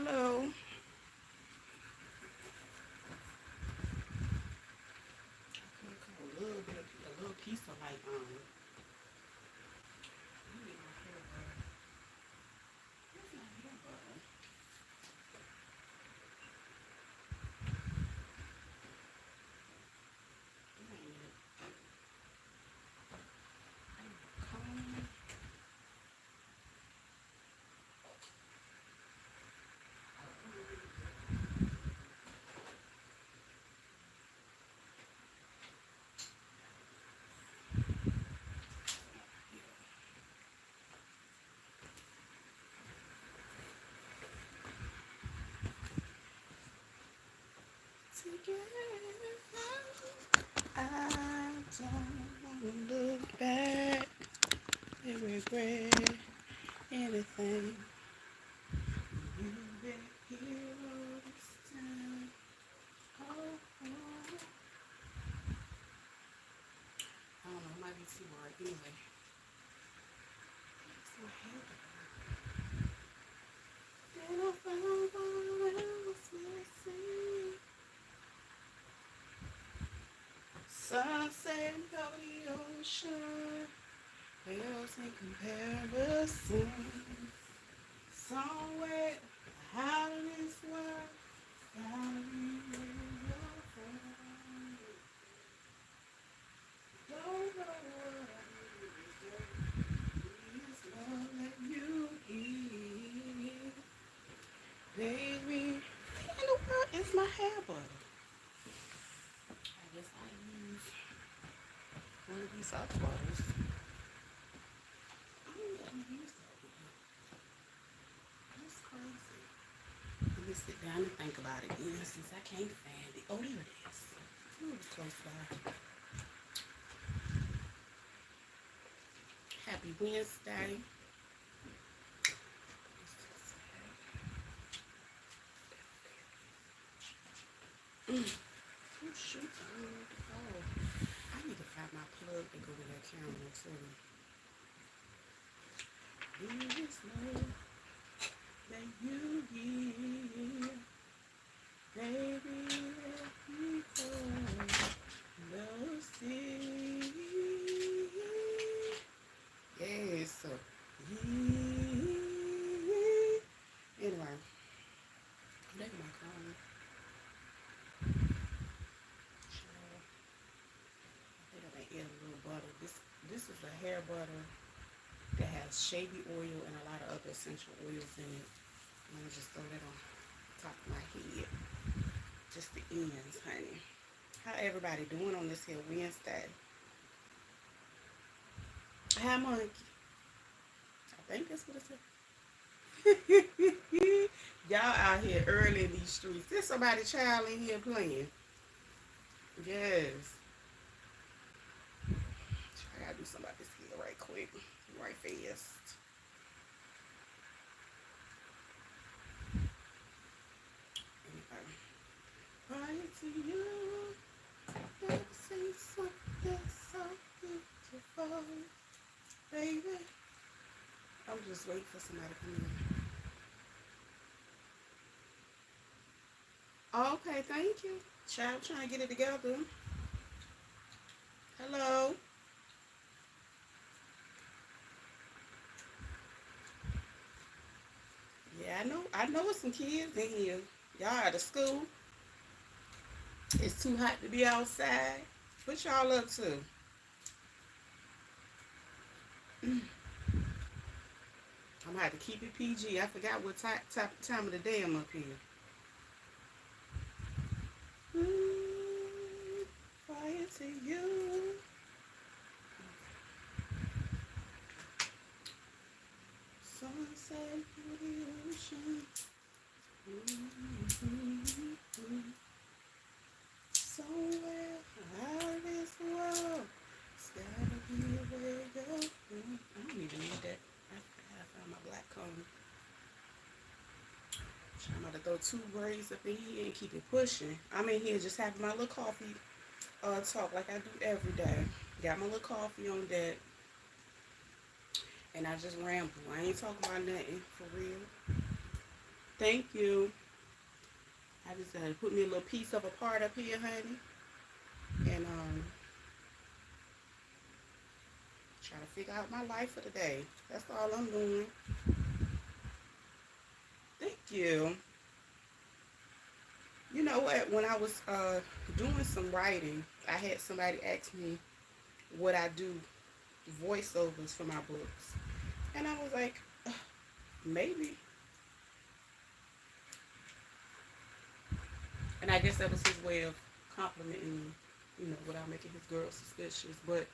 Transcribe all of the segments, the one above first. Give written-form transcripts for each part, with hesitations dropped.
Hello. Okay, come a little bit, a little piece of light on. Let me get my hair butter. Where's my hair butter? It ain't it. Comb. Together, I don't want to look back and regret anything. You've been here all this time. Oh, oh. I don't know, it might be too bright. Anyway, it's my hair. Then I found what else missing. Sunset over the ocean, whales in comparison. Somewhere out of this world, gotta be your friend. Don't know what I need, it's love that you give. Baby, what in the world is my hair butter? I guess I use one of these other butters. I don't let me use that one. That's crazy. Let me sit down and think about it again since I can't find it. Oh, there it is. Ooh, it was close by. Happy Wednesday. Oh, shoot. Oh, I need to find my plug to go to that camera too. This love that you give, baby, let me go. No see. Yes, so anyway, I'm taking my comb. I think I'm gonna add a little butter. This is a hair butter that has shavy oil and a lot of other essential oils in it. Let me just throw that on top of my head. Just the ends, honey. How everybody doing on this here Wednesday? Hi, monkey. I think that's what it said. Y'all out here early in these streets. There's somebody child in here playing. Yes. I gotta do somebody's hair right quick. Right fast. Anyway. Prior to you, let me say something so beautiful. Baby. I'm just waiting for somebody to come in. Okay, thank you. Child trying to get it together. Hello. Yeah, I know. I know it's some kids in here. Y'all out of school. It's too hot to be outside. What y'all up to? I'm gonna have to keep it PG. I forgot what time of the day I'm up here. Fire to you. Sunset through the ocean. Somewhere out of this world, it's gotta be where you go. I don't even need that. I found my black comb. I'm about to throw 2 braids up in here and keep it pushing. I'm in here just having my little coffee talk like I do every day. Got my little coffee on deck. And I just ramble. I ain't talking about nothing for real. Thank you. I just had to put me a little piece of a part up here, honey. And try to figure out my life for the day. That's all I'm doing. Thank you. You know what? When I was doing some writing, I had somebody ask me would I do voiceovers for my books. And I was like, maybe. And I guess that was his way of complimenting me, without making his girl suspicious. But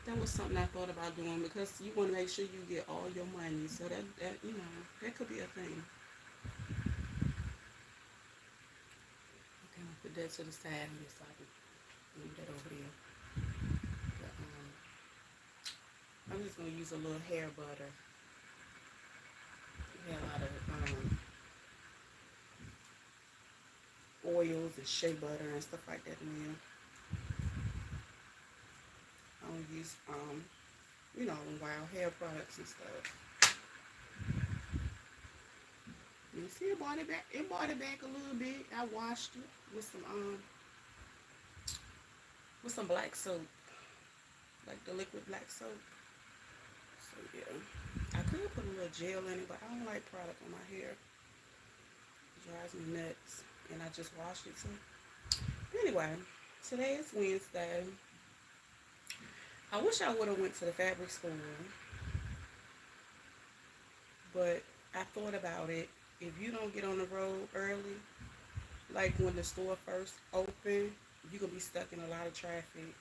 that was something I thought about doing because you want to make sure you get all your money. So that could be a thing. Okay, I'll put that to the side and just like move that over there. But, I'm just going to use a little hair butter. We had a lot of oils and shea butter and stuff like that in there. I don't use, wild hair products and stuff. You see, it brought it back. It brought it back a little bit. I washed it with some black soap, like the liquid black soap. So yeah, I could put a little gel in it, but I don't like product on my hair. It drives me nuts, and I just washed it too. Anyway, today is Wednesday. I wish I would have went to the fabric store, but I thought about it. If you don't get on the road early, like when the store first opened, you're going to be stuck in a lot of traffic.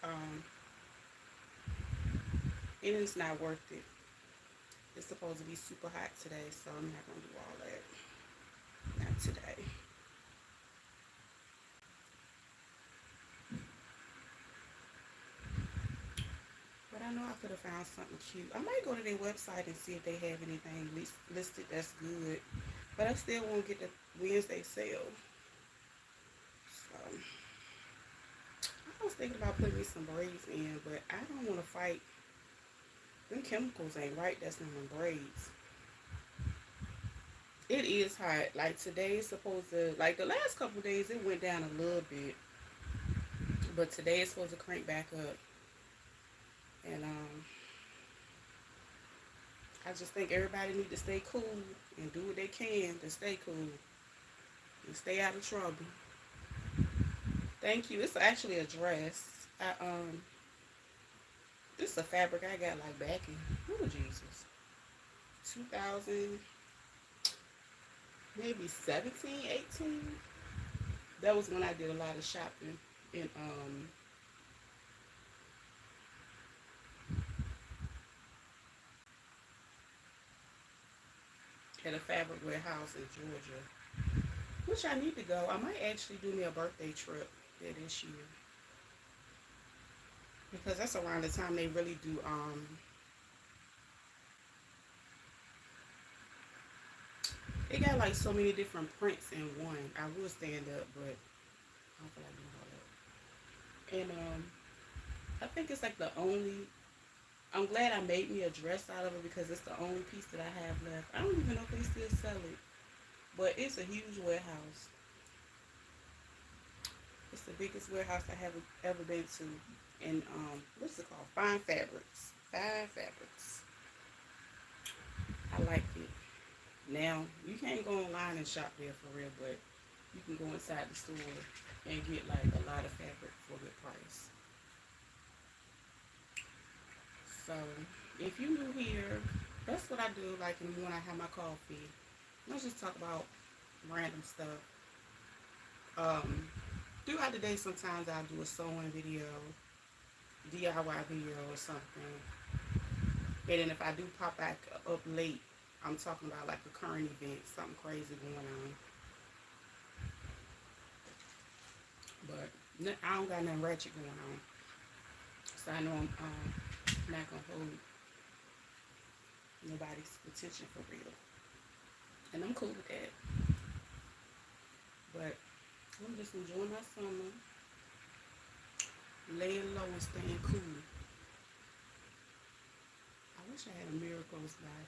And it's not worth it. It's supposed to be super hot today, so I'm not going to do all that. Not today. But I know I could have found something cute. I might go to their website and see if they have anything listed that's good. But I still won't get the Wednesday sale. So I was thinking about putting me some braids in, but I don't want to fight. Them chemicals ain't right. That's in my braids. It is hot. Like today is supposed to, like the last couple of days, it went down a little bit. But today it's supposed to crank back up. And I just think everybody need to stay cool and do what they can to stay cool and stay out of trouble. Thank you. It's actually a dress. This is a fabric I got like back in, oh Jesus, 2000, maybe 17, 18. That was when I did a lot of shopping in at a fabric warehouse in Georgia, which I need to go. I might actually do me a birthday trip there this year because that's around the time they really do they got like so many different prints in one. I will stand up, but I don't feel like doing all that. And I think it's like the only, I'm glad I made me a dress out of it because it's the only piece that I have left. I don't even know if they still sell it, but it's a huge warehouse. It's the biggest warehouse I have ever been to. And what's it called? Fine Fabrics. Fine Fabrics. I like it. Now, you can't go online and shop there for real, but you can go inside the store and get like a lot of fabric for a good price. So, if you new here, that's what I do like in the morning. I have my coffee. Let's just talk about random stuff. Throughout the day, sometimes I'll do a sewing video, DIY video or something. And then if I do pop back up late, I'm talking about like a current event, something crazy going on. But I don't got nothing ratchet going on. So I know I'm not going to hold nobody's attention for real. And I'm cool with that. But I'm just enjoying my summer. Laying low and staying cool. I wish I had a mirror close by,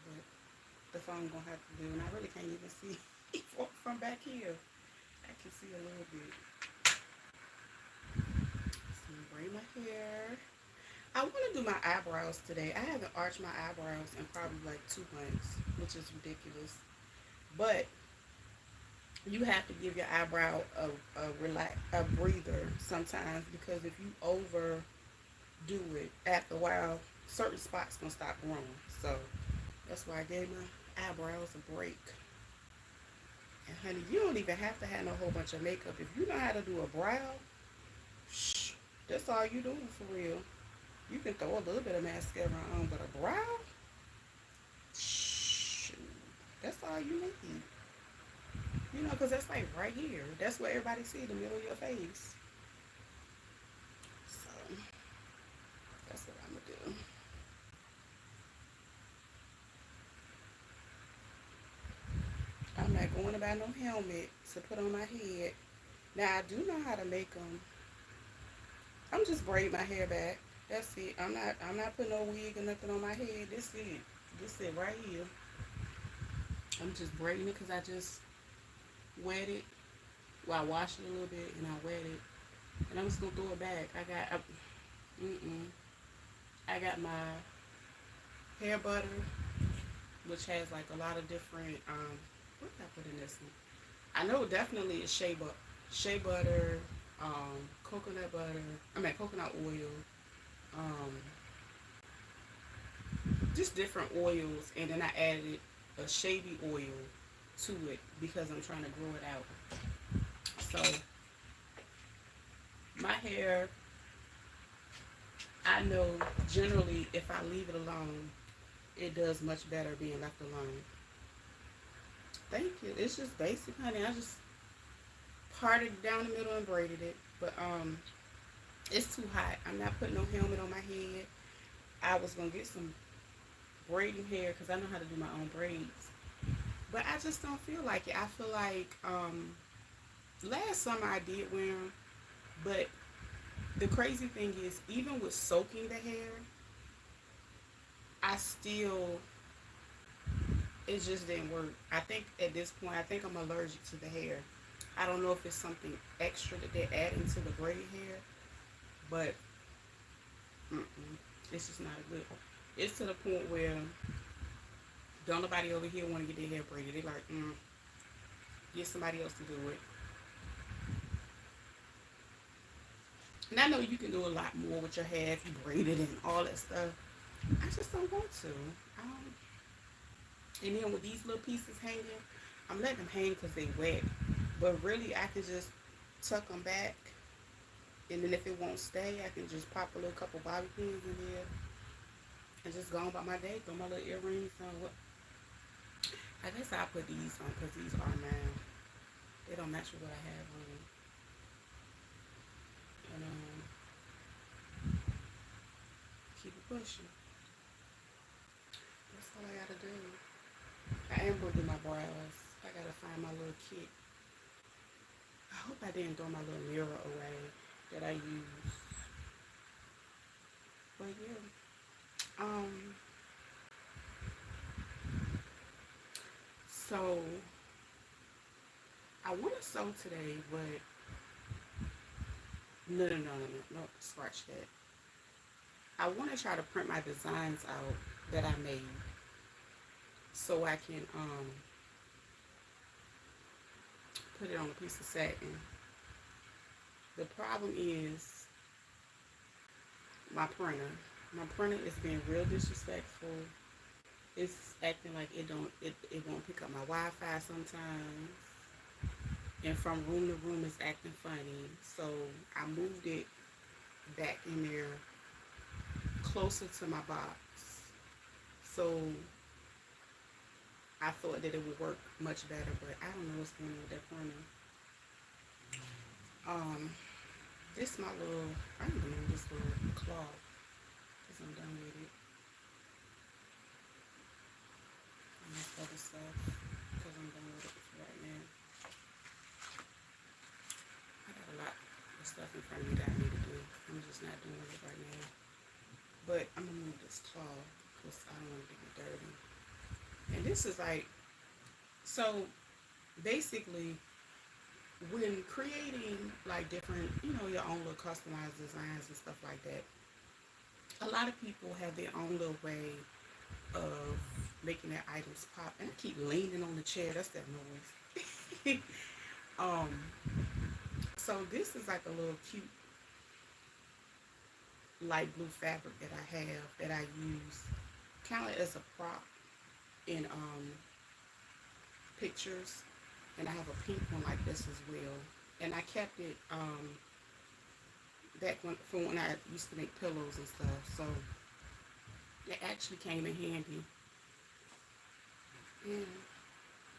but the phone gonna have to do, and I really can't even see from back here. I can see a little bit. So I'm gonna braid my hair. I want to do my eyebrows today. I haven't arched my eyebrows in probably like 2 months, which is ridiculous. But you have to give your eyebrow a breather sometimes, because if you overdo it, after a while, certain spots gonna stop growing. So that's why I gave my eyebrows a break. And honey, you don't even have to have no whole bunch of makeup. If you know how to do a brow, shh, that's all you doing for real. You can throw a little bit of mascara on, but a brow, shh, that's all you need. You know, because that's like right here. That's what everybody see, the middle of your face. So that's what I'm gonna do. I'm not going to buy no helmet to put on my head. Now I do know how to make them. I'm just braid my hair back. That's it. I'm not putting no wig or nothing on my head. This it. This it right here. I'm just braiding it because I just wet it. Well, I washed it a little bit and I wet it. And I'm just gonna throw it back. I got my hair butter, which has like a lot of different what did I put in this one? I know definitely it's shea butter, coconut butter. I mean coconut oil, um, just different oils, and then I added a shavy oil to it because I'm trying to grow it out. So my hair, I know generally if I leave it alone, it does much better being left alone. Thank you. It's just basic, honey. I just parted it down the middle and braided it. But it's too hot. I'm not putting no helmet on my head. I was gonna get some braiding hair because I know how to do my own braids. But I just don't feel like it. I feel like last summer I did wear them, but the crazy thing is, even with soaking the hair, I still, it just didn't work. I think at this point, I think I'm allergic to the hair. I don't know if it's something extra that they're adding to the braided hair, but it's just not good. It's to the point where don't nobody over here want to get their hair braided. They're like, get somebody else to do it. And I know you can do a lot more with your hair if you braid it and all that stuff. I just don't want to. And then with these little pieces hanging, I'm letting them hang because they wet. But really, I can just tuck them back. And then if it won't stay, I can just pop a little couple bobby pins in there and just go on about my day. Throw my little earrings on. I guess I'll put these on because these are mine. They don't match with what I have on. And keep it pushing. That's all I gotta do. I am gonna do my brows. I gotta find my little kit. I hope I didn't throw my little mirror away that I use. But yeah. So I want to sew today, but no, scratch that. I want to try to print my designs out that I made so I can put it on a piece of satin. The problem is my printer. My printer is being real disrespectful. It's acting like it won't pick up my Wi-Fi sometimes. And from room to room it's acting funny. So I moved it back in there closer to my box. So I thought that it would work much better, but I don't know what's going on with that printer. This my little, I'm gonna move this little cloth because I'm done with it. And this other stuff because I'm done with it right now. I got a lot of stuff in front of me that I need to do. I'm just not doing it right now. But I'm gonna move this cloth because I don't want it to get dirty. And this is like, so basically, when creating like different, your own little customized designs and stuff like that, a lot of people have their own little way of making their items pop. And I keep leaning on the chair. That's that noise. um, so this is like a little cute light blue fabric that I have that I use kind of as a prop in pictures, and I have a pink one like this as well. And I kept it back from when I used to make pillows and stuff, so it actually came in handy. And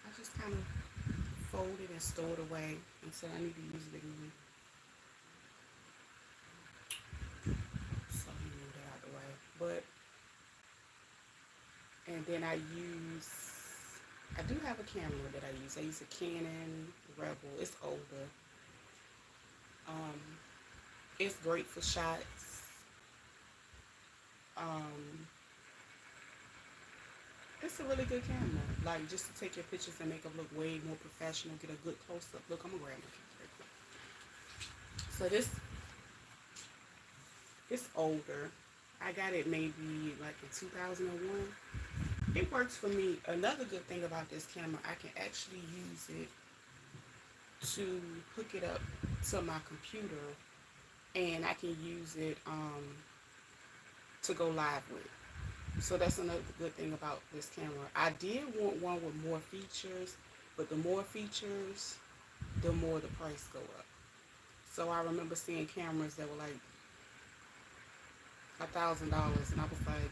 I just kind of fold it and store it away until I need to use it again. So let me move that out the way. And then I do have a camera that I use. I use a Canon Rebel. It's older. Um, it's great for shots. Um, it's a really good camera. Like, just to take your pictures and make them look way more professional, get a good close-up look. I'm gonna grab my camera. So it's older. I got it maybe like in 2001. It works for me. Another good thing about this camera, I can actually use it to hook it up to my computer, and I can use it to go live with. So that's another good thing about this camera. I did want one with more features, but the more features, the more the price go up. So I remember seeing cameras that were like $1,000, and I was like,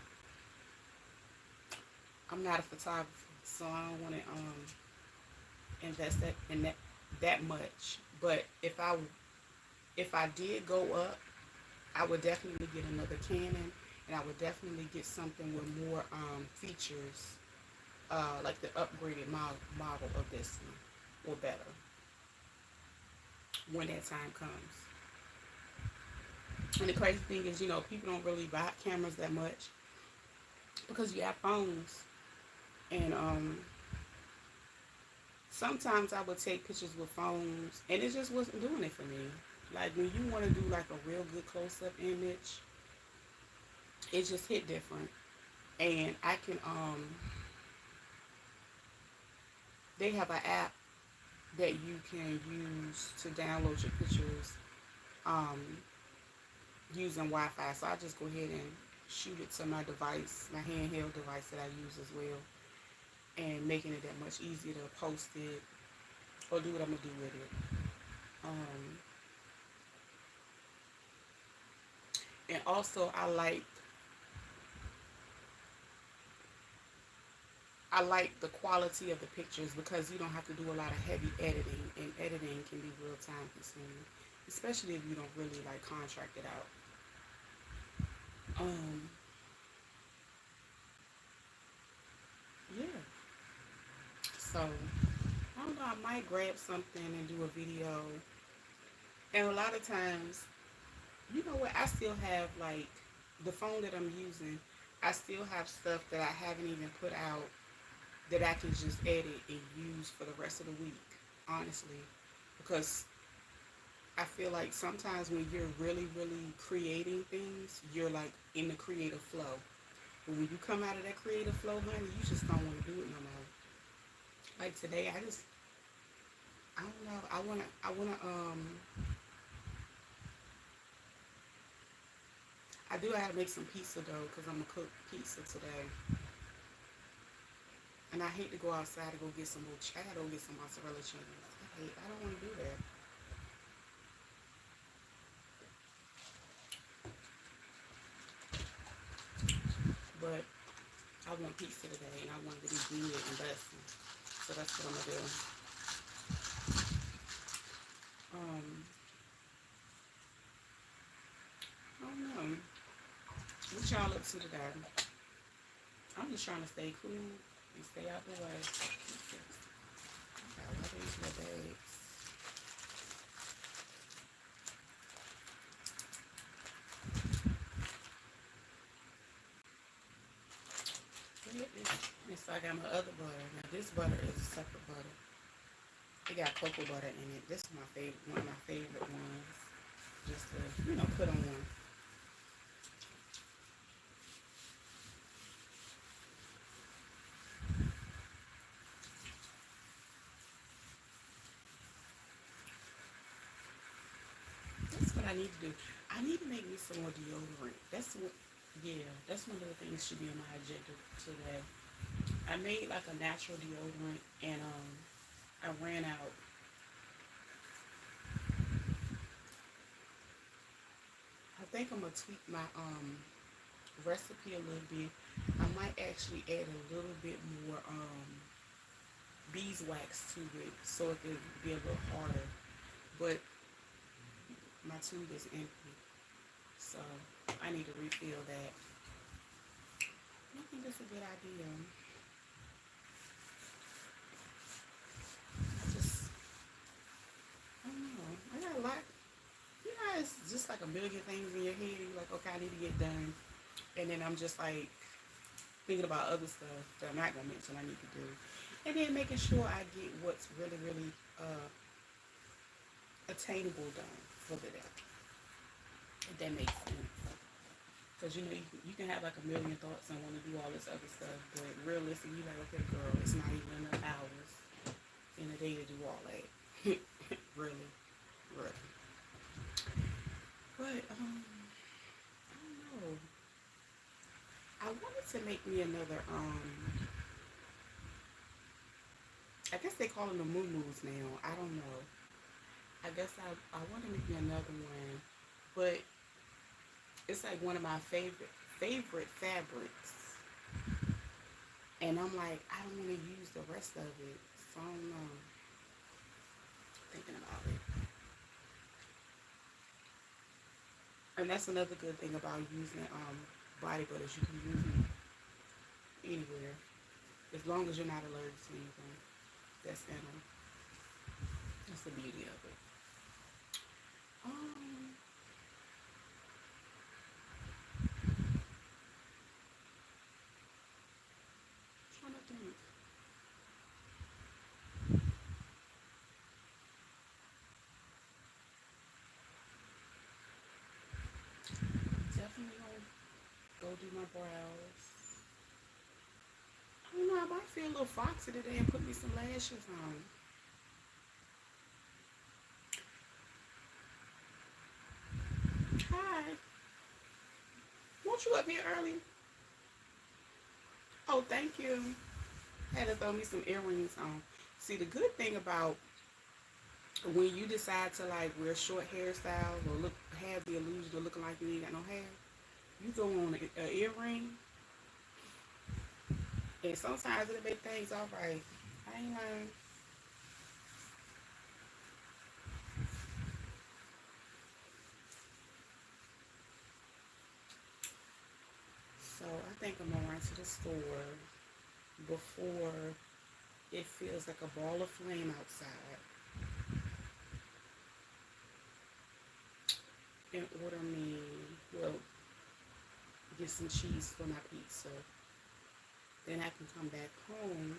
I'm not a photographer, so I don't want to invest that much. But if I did go up, I would definitely get another Canon, and I would definitely get something with more features, like the upgraded model of this one, or better, when that time comes. And the crazy thing is, people don't really buy cameras that much because you have phones. And sometimes I would take pictures with phones, and it just wasn't doing it for me. Like, when you want to do like a real good close-up image, it just hit different. And I can they have an app that you can use to download your pictures using Wi-Fi. So I just go ahead and shoot it to my device, my handheld device that I use as well, and making it that much easier to post it or do what I'm gonna do with it. And also, I like the quality of the pictures because you don't have to do a lot of heavy editing, and editing can be real time consuming, especially if you don't really like contract it out. Um, yeah. So I don't know. I might grab something and do a video. And a lot of times, you know what? I still have like the phone that I'm using. I still have stuff that I haven't even put out that I can just edit and use for the rest of the week, honestly. Because I feel like sometimes when you're really, really creating things, you're like in the creative flow. But when you come out of that creative flow, honey, you just don't want to do it no more. Like today, I don't know. I do have to make some pizza though, because I'm gonna cook pizza today. And I hate to go outside to go get some I gotta go get some mozzarella cheese. I don't want to do that. But I want pizza today, and I want it to be good and busting. So that's what I'm gonna do. Um, I don't know. What y'all up to today? I'm just trying to stay cool and stay out the way. Got all these little bags. And so I got my other butter. Now this butter is a separate butter. It got cocoa butter in it. This is my favorite, one of my favorite ones. Just to, put on one. That's what I need to do. I need to make me some more deodorant. That's one of the things should be on my agenda today. I made like a natural deodorant and I ran out. I think I'm gonna tweak my recipe a little bit. I might actually add a little bit more beeswax to it so it could be a little harder. But my tube is empty, so I need to refill that. I think that's a good idea. I don't know. I got a lot. It's just like a million things in your head. You're like, okay, I need to get done. And then I'm just like thinking about other stuff that I'm not going to mention I need to do. And then making sure I get what's really, really attainable done for the day. If that makes sense. Because, you can have like a million thoughts and want to do all this other stuff. But realistically, you're like, okay, girl, it's not even enough hours in a day to do all that. Really. Really. But, I don't know. I wanted to make me another, I guess they call them the moo-moos now. I don't know. I guess I want to make me another one. But it's like one of my favorite fabrics. And I'm like, I don't want to use the rest of it. So I don't know. Thinking about it. And that's another good thing about using body butters. You can use them anywhere. As long as you're not allergic to anything. That's the beauty of it. Um, trying to think. Definitely gonna go do my brows. I don't know. I might feel a little foxy today and put me some lashes on. Hi. Won't you up here early? Oh, thank you. Had to throw me some earrings on. See, the good thing about when you decide to like wear short hairstyles or have the illusion of looking like you ain't got no hair, you go on an earring, and sometimes it'll make things all right. I ain't lying. So I think I'm gonna run to the store before it feels like a ball of flame outside and order me, well, get some cheese for my pizza. Then I can come back home.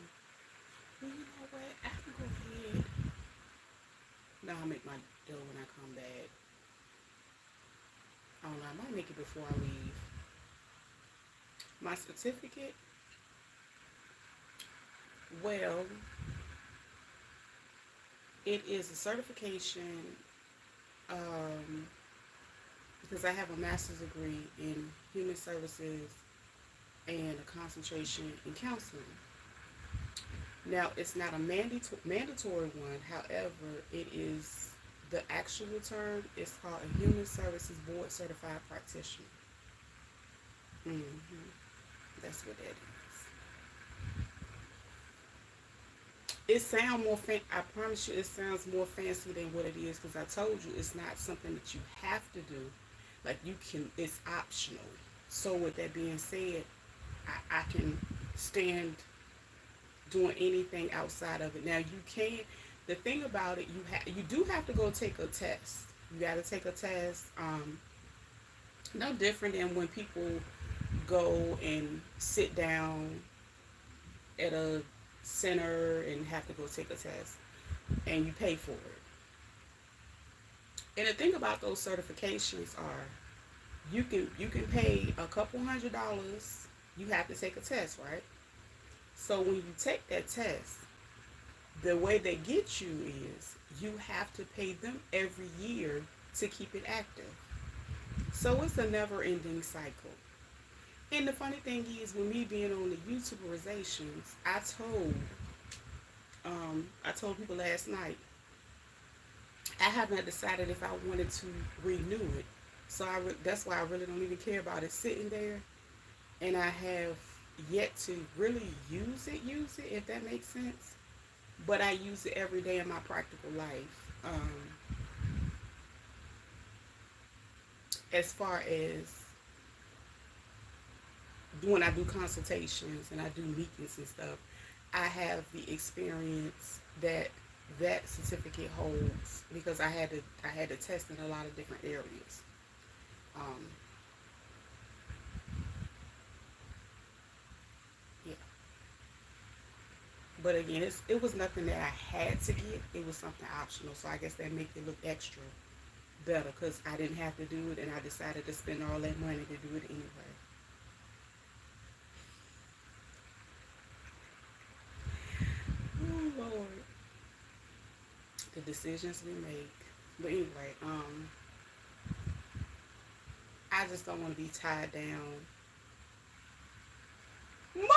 Well, you know what? I can go ahead. No, I'll make my dough when I come back. I don't know. I might make it before I leave. My certificate, well, it is a certification um, because I have a master's degree in human services and a concentration in counseling. Now, it's not a mandatory one. However, it is the actual term. It's called a Human Services Board Certified Practitioner. hmm That's what that is. It sounds more I promise you, it sounds more fancy than what it is because I told you it's not something that you have to do. Like you can, it's optional. So with that being said, I can stand doing anything outside of it. Now you can. The thing about it, you do have to go take a test. You got to take a test. No different than when people go and sit down at a center and have to go take a test, and you pay for it. And the thing about those certifications are you can pay a couple $100s. You have to take a test, right? So when you take that test, the way they get you is you have to pay them every year to keep it active. So it's a never ending cycle. And the funny thing is, with me being on the YouTuberizations, I told people last night I have not decided if I wanted to renew it. So that's why I really don't even care about it sitting there, and I have yet to really use it, if that makes sense. But I use it every day in my practical life. As far as when I do consultations and I do meetings and stuff, I have the experience that that certificate holds because I had to test in a lot of different areas. Um, yeah, but again, it was nothing that I had to get. It was something optional, so I guess that make it look extra better because I didn't have to do it, and I decided to spend all that money to do it anyway. Oh Lord, the decisions we make. But anyway, I just don't want to be tied down. Mike,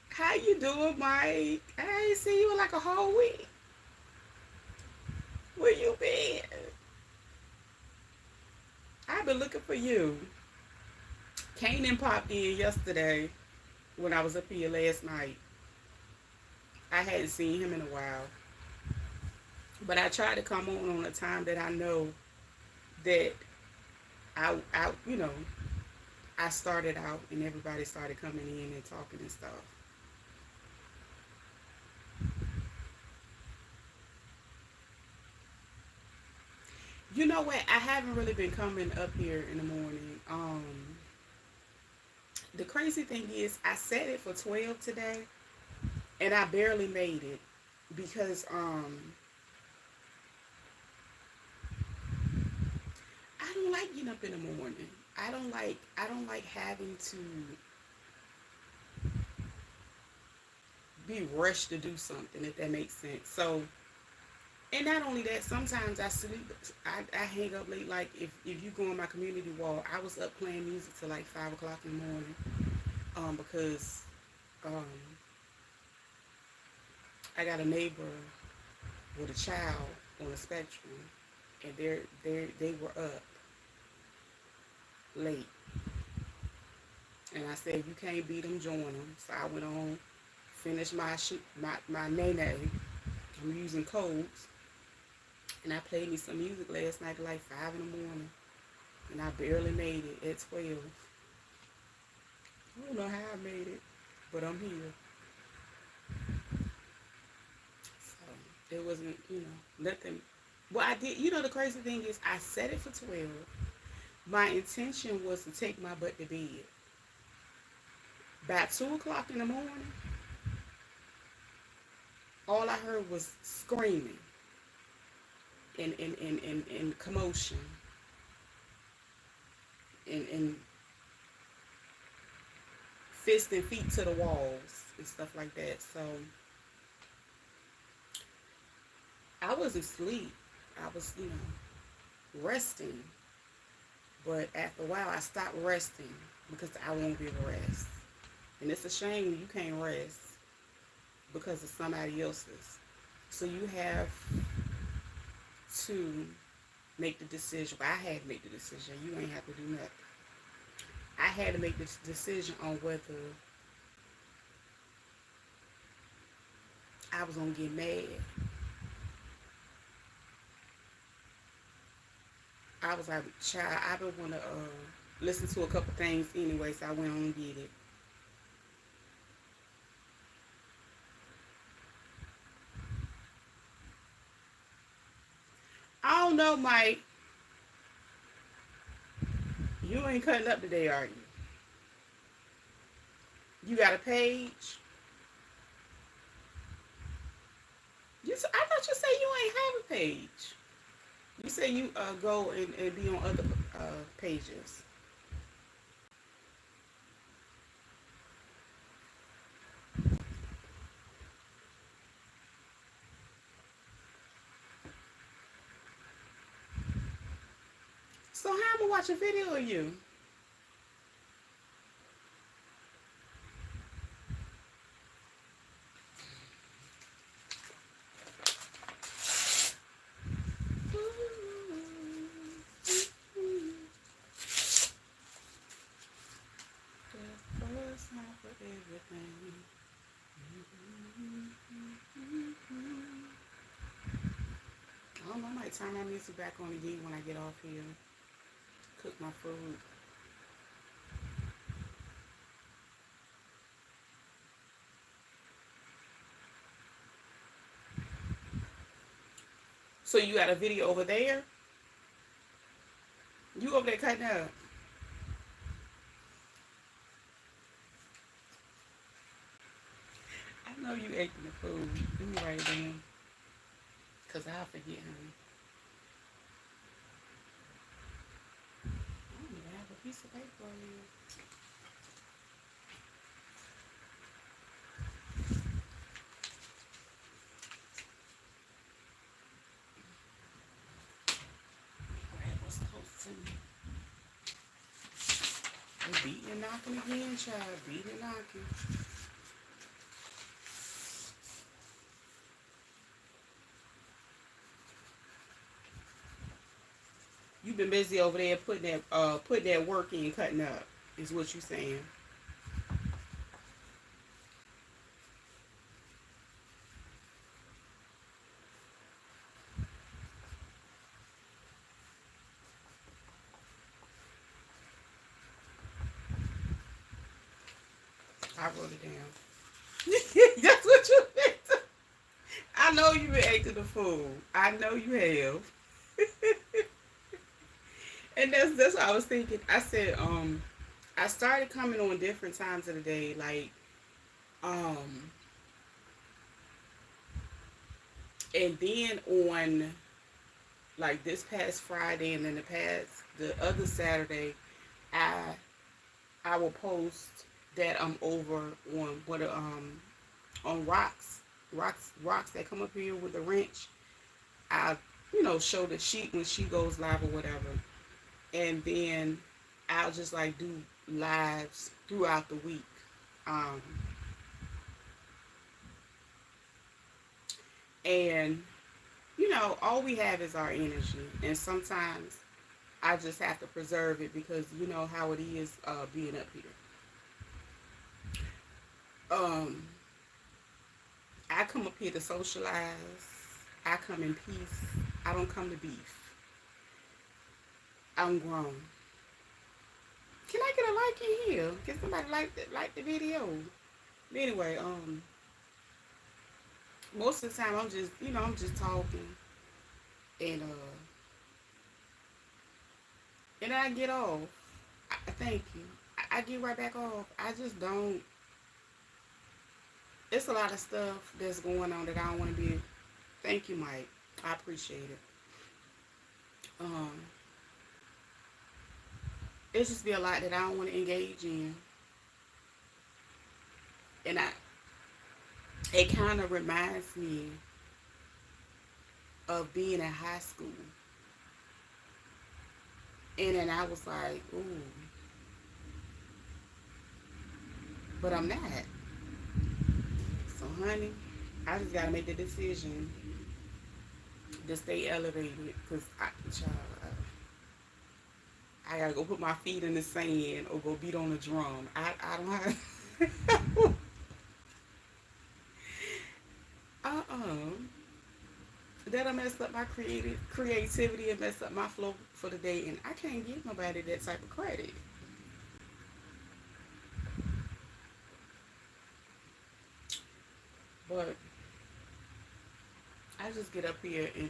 how you doing, Mike? I ain't seen you in like a whole week. Where you been? I've been looking for you. Kanan popped in yesterday when I was up here last night. I hadn't seen him in a while, but I tried to come on a time that I know that I I started out and everybody started coming in and talking and stuff. You know what? I haven't really been coming up here in the morning. The crazy thing is, I set it for 12 today, and I barely made it because I don't like getting up in the morning. I don't like having to be rushed to do something, if that makes sense. So, and not only that, sometimes I sleep. I hang up late. Like if you go on my community wall, I was up playing music till like 5 o'clock in the morning. Because um, I got a neighbor with a child on the spectrum, and they were up late, and I said, if you can't beat them, join them. So I went on, finished my nene. I'm using codes, and I played me some music last night at like 5 in the morning, and I barely made it at 12. I don't know how I made it, but I'm here. So it wasn't, nothing. Well, I did. The crazy thing is, I set it for 12. My intention was to take my butt to bed. By 2 o'clock in the morning, all I heard was screaming and commotion and fist and feet to the walls and stuff like that. So I was asleep. I was, resting. But after a while, I stopped resting because I won't be able to rest. And it's a shame when you can't rest because of somebody else's. So you have to make the decision. But I had to make the decision. You ain't have to do nothing. I had to make the decision on whether I was gonna get mad. I was like, child, I don't want to listen to a couple things anyway, so I went on and did it. I don't know, Mike. You ain't cutting up today, are you? You got a page? I thought you said you ain't have a page. You say you go and be on other pages. So how am I watch a video of you? First time for everything. I don't know, I might turn my music back on again when I get off here. Cook my food. So you got a video over there? You over there cutting up? I know you ate the food. Let me write it down. Because I'll forget, honey. I don't even have a piece of paper on here. Grab what's close to me. They beating and knocking again, child. Beating and knocking. You've been busy over there putting that work in, cutting up, is what you saying. I wrote it down. That's what you meant. I know you ate the food. I know you have. And that's what I was thinking. I said, I started coming on different times of the day, like, um, and then on like this past Friday and then the other Saturday, I I will post that I'm over on on rocks that come up here with the wrench. I show the sheet when she goes live or whatever, and then I'll just like do lives throughout the week. Um, and all we have is our energy, and sometimes I just have to preserve it because you know how it is being up here. Um, I come up here to socialize. I come in peace. I don't come to beef. I'm grown. Can I get a like in here? Can somebody like the video? But anyway, most of the time I'm just talking and I get off. Thank you. I get right back off. I just don't. It's a lot of stuff that's going on that I don't want to be. Thank you, Mike. I appreciate it. Um, it's just be a lot that I don't want to engage in, and it kind of reminds me of being in high school, and then I was like, ooh, but I'm not. So, honey, I just gotta make the decision to stay elevated, cause child, I gotta go put my feet in the sand or go beat on the drum. I don't have. That'll mess up my creativity and mess up my flow for the day, and I can't give nobody that type of credit. But I just get up here and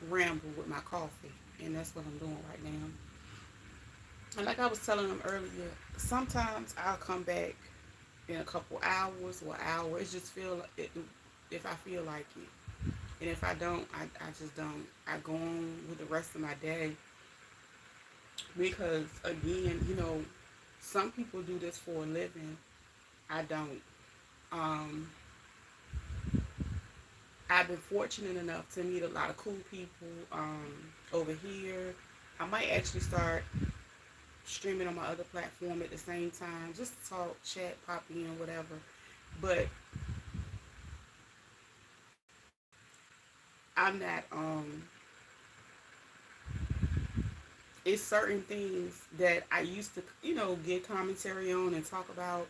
ramble with my coffee, and that's what I'm doing right now. And like I was telling them earlier, sometimes I'll come back in a couple hours or hour. It just feel like it, if I feel like it. And if I don't, I just don't. I go on with the rest of my day because, again, some people do this for a living. I don't. Um, I've been fortunate enough to meet a lot of cool people over here. I might actually start streaming on my other platform at the same time, just to talk, chat, pop in, whatever. But I'm not. It's certain things that I used to, get commentary on and talk about.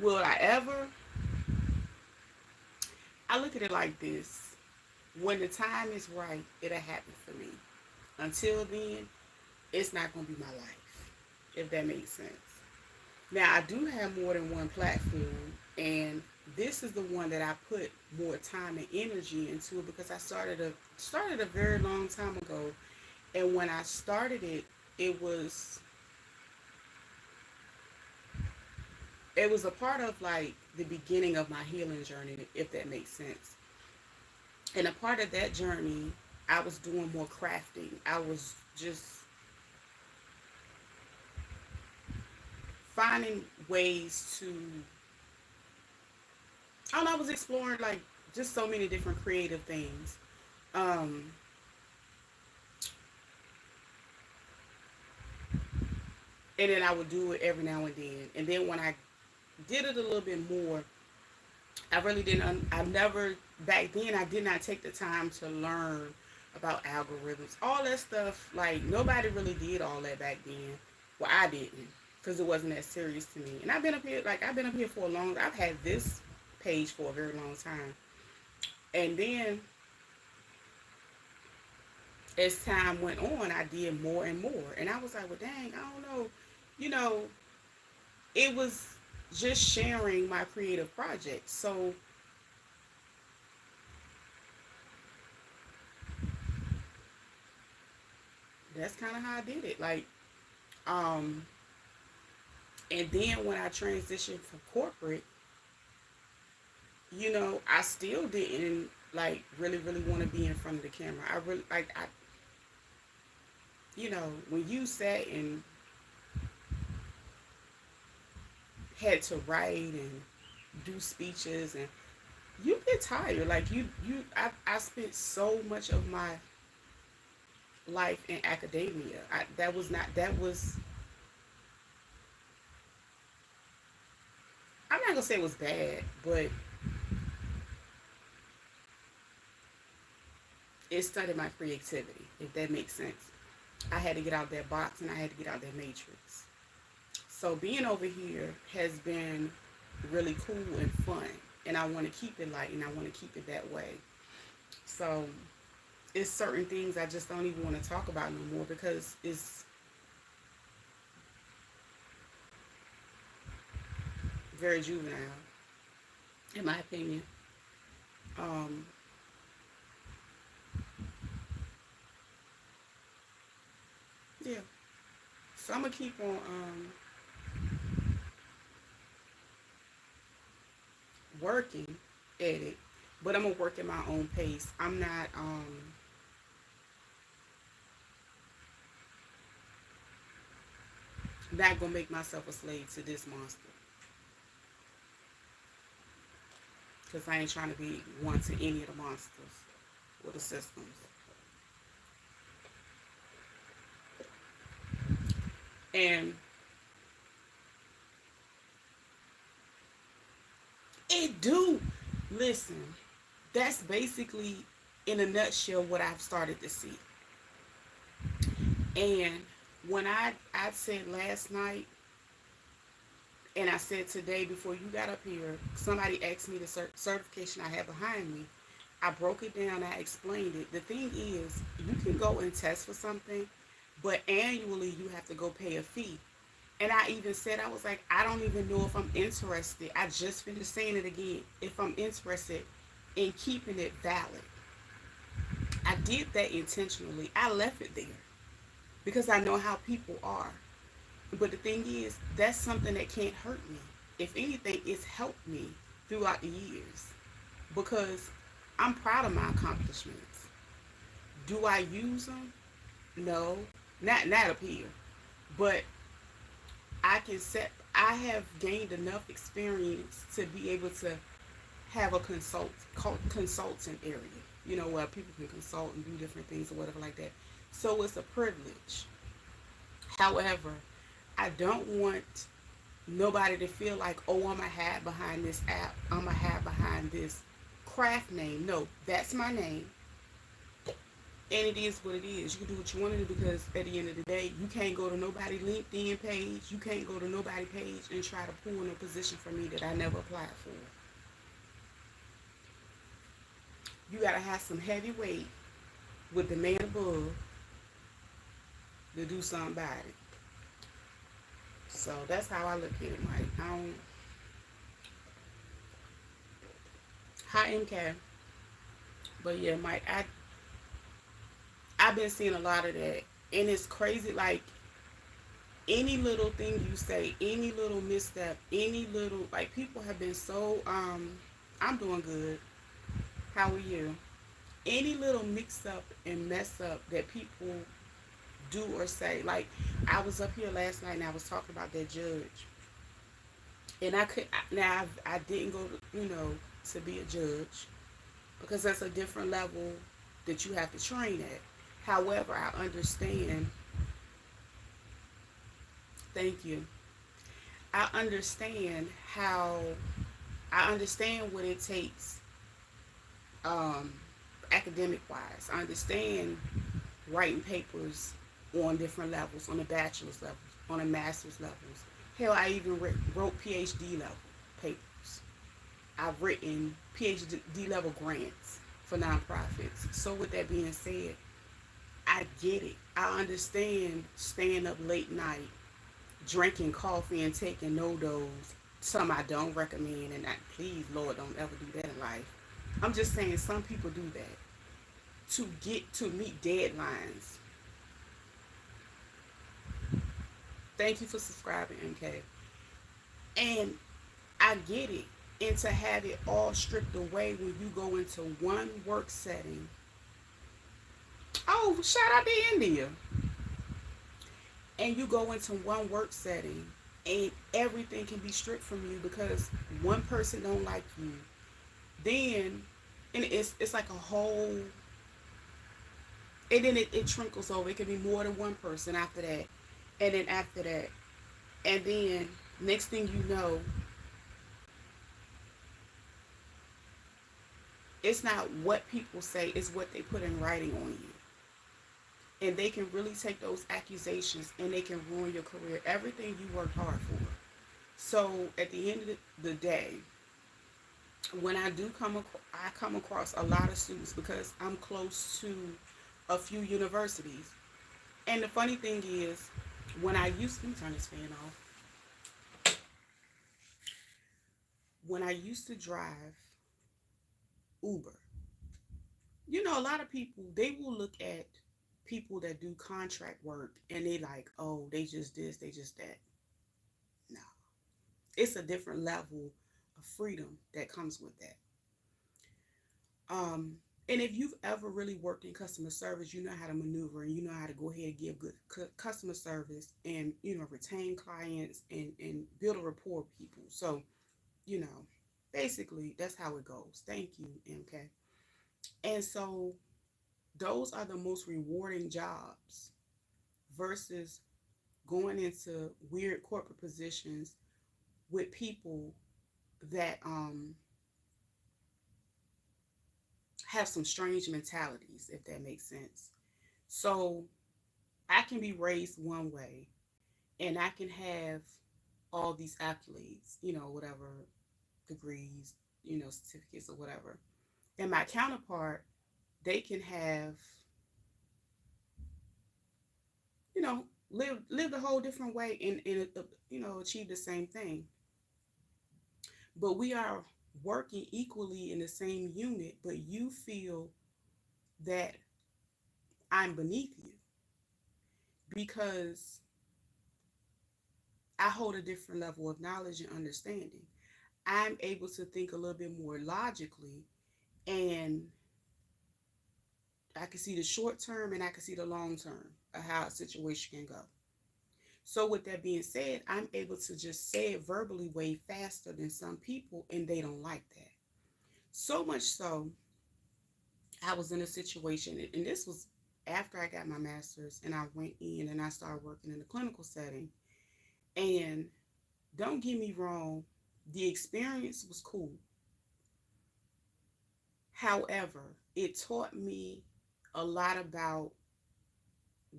Will I ever? I look at it like this: when the time is right, it'll happen for me. Until then, it's not gonna be my life, if that makes sense. Now I do have more than one platform, and this is the one that I put more time and energy into because I started a very long time ago, and when I started it, it was it was a part of like the beginning of my healing journey, if that makes sense. And a part of that journey, I was doing more crafting. I was just finding ways to, I don't know, I was exploring like just so many different creative things. Um, and then I would do it every now and then. And then when I did it a little bit more, I really didn't. I never back then. I did not take the time to learn about algorithms, all that stuff. Like nobody really did all that back then. Well, I didn't because it wasn't that serious to me. And I've been up here. Like I've been up here for a long. I've had this page for a very long time. And then as time went on, I did more and more. And I was like, well, dang, I don't know. You know, it was just sharing my creative projects. So that's kind of how I did it. Like, um, and then when I transitioned from corporate, I still didn't like really want to be in front of the camera. I really like when you sat and had to write and do speeches and you get tired. Like I spent so much of my life in academia. That was I'm not gonna say it was bad, but it stunted my creativity, if that makes sense. I had to get out that box and I had to get out that matrix. So being over here has been really cool and fun. And I want to keep it light and I want to keep it that way. So it's certain things I just don't even want to talk about no more because it's very juvenile, in my opinion. Um, yeah. So I'm gonna keep on working at it, but I'm gonna work at my own pace. I'm not gonna make myself a slave to this monster because I ain't trying to be one to any of the monsters or the systems. And it do. Listen, that's basically in a nutshell what I've started to see. And when I said last night and I said today before you got up here, somebody asked me the certification I have behind me. I broke it down. I explained it. The thing is, you can go and test for something, but annually you have to go pay a fee. And I even said, I was like, I don't even know if I'm interested. I just finished saying it again. If I'm interested in keeping it valid. I did that intentionally. I left it there. because I know how people are. But the thing is, that's something that can't hurt me. If anything, it's helped me throughout the years because I'm proud of my accomplishments. Do I use them? No, not up here. But I can set. I have gained enough experience to be able to have a consultant area. You know, where people can consult and do different things or whatever like that. So it's a privilege. However, I don't want nobody to feel like, oh, I'm gonna hide behind this app. I'm gonna hide behind this craft name. No, that's my name, and it is what it is. You can do what you want to do because at the end of the day, you can't go to nobody LinkedIn page. You can't go to nobody page and try to pull in a position for me that I never applied for. You gotta have some heavy weight with the man above to do something about it. So that's how I look at it, Mike. I don't. Hi, MK. But yeah, Mike, I've been seeing a lot of that, and it's crazy. Like any little thing you say, any little misstep, any little like people have been so. I'm doing good. How are you? Any little mix up and mess up that people do or say. Like I was up here last night and I was talking about that judge, and I could now I didn't go to, to be a judge because that's a different level that you have to train at. However, I understand. Thank you. I understand how I understand what it takes, um, academic wise. I understand writing papers on different levels, on a bachelor's level, on a master's levels. Hell, I even wrote PhD level papers. I've written PhD level grants for nonprofits. So with that being said, I get it. I understand staying up late night, drinking coffee and taking no dose. Some I don't recommend, and I, please, Lord, don't ever do that in life. I'm just saying some people do that to get to meet deadlines. Thank you for subscribing, MK. And I get it. And to have it all stripped away when you go into one work setting. Oh, shout out to India. And you go into one work setting and everything can be stripped from you because one person don't like you. Then and it's like a whole, and then it trickles over. It can be more than one person after that. And then after that. And then next thing you know, it's not what people say, it's what they put in writing on you. And they can really take those accusations and they can ruin your career, everything you worked hard for. So at the end of the day, when I do I come across a lot of students because I'm close to a few universities. And the funny thing is, when I used to turn this fan off, when I used to drive Uber, a lot of people they will look at people that do contract work and they like, oh, they just this, they just that. No, it's a different level of freedom that comes with that. Um, and if you've ever really worked in customer service, you know how to maneuver and you know how to go ahead and give good customer service and retain clients and build a rapport with people. So you know, basically that's how it goes. Thank you, MK. And so those are the most rewarding jobs versus going into weird corporate positions with people that have some strange mentalities, if that makes sense. So I can be raised one way and I can have all these accolades, whatever degrees, certificates or whatever. And my counterpart, they can have, live a whole different way and achieve the same thing. But we are working equally in the same unit, but you feel that I'm beneath you. because I hold a different level of knowledge and understanding. I'm able to think a little bit more logically, and I can see the short term and I can see the long term of how a situation can go. So, with that being said, I'm able to just say it verbally way faster than some people, and they don't like that. So much so, I was in a situation, and this was after I got my master's, and I went in and I started working in a clinical setting. And don't get me wrong, the experience was cool. However, it taught me a lot about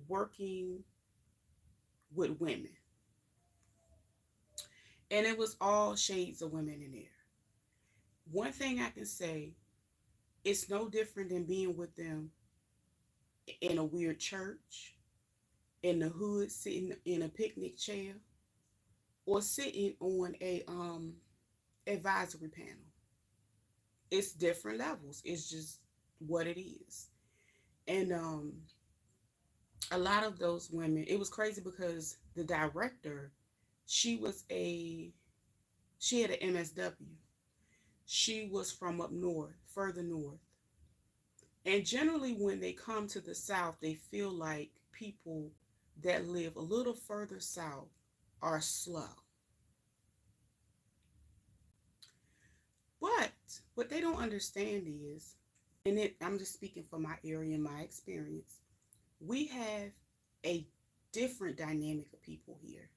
working with women. And it was all shades of women in there. One thing I can say, it's no different than being with them in a weird church, in the hood, sitting in a picnic chair, or sitting on a advisory panel. It's different levels. It's just what it is. And a lot of those women, it was crazy because the director, she was a she had an MSW. She was from up north, further north. And generally when they come to the south, they feel like people that live a little further south are slow. But what they don't understand is, and I'm just speaking from my area and my experience, we have a different dynamic of people here.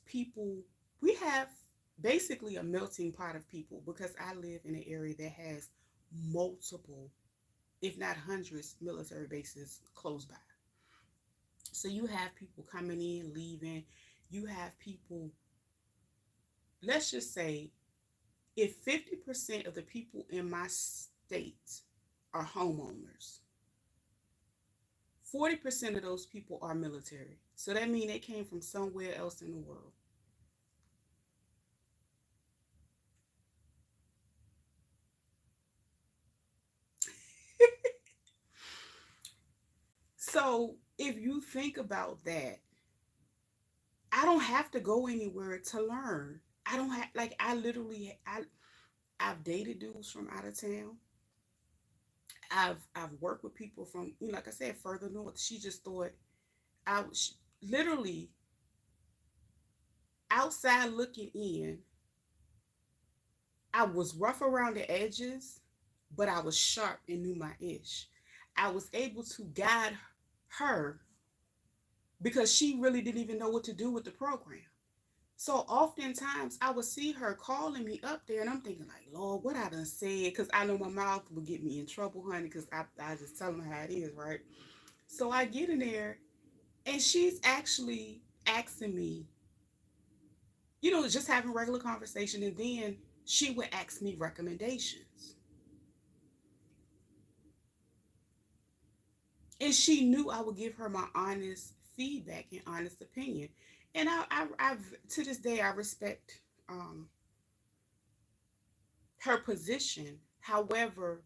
People, we have basically a melting pot of people because I live in an area that has multiple, if not hundreds, military bases close by. So you have people coming in, leaving. You have people, let's just say, if 50% of the people in my state are homeowners, 40% of those people are military. So that means they came from somewhere else in the world. So if you think about that, I don't have to go anywhere to learn. I don't have like I literally I've dated dudes from out of town. I've worked with people from, like I said, further north. She just thought I was literally outside looking in. I was rough around the edges, but I was sharp and knew my ish. I was able to guide her because she really didn't even know what to do with the program. So oftentimes I would see her calling me up there, and I'm thinking like, Lord, what I done said? Because I know my mouth will get me in trouble, honey. Because I just tell them how it is, right? So I get in there, and she's actually asking me, just having regular conversation, and then she would ask me recommendations, and she knew I would give her my honest feedback and honest opinion, and I've to this day I respect her position. However,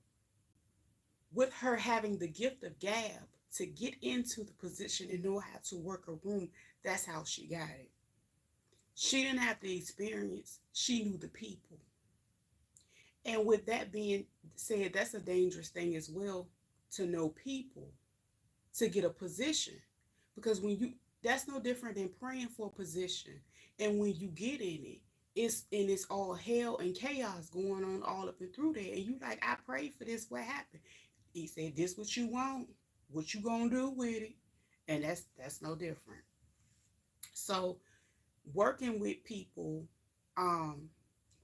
with her having the gift of gab to get into the position and know how to work a room, that's how she got it. She didn't have the experience, she knew the people. And with that being said, that's a dangerous thing as well, to know people to get a position. Because that's no different than praying for a position. And when you get in it, it's all hell and chaos going on all up and through there. And you like, I prayed for this, what happened? He said, this what you want, what you gonna do with it? And that's no different. So working with people um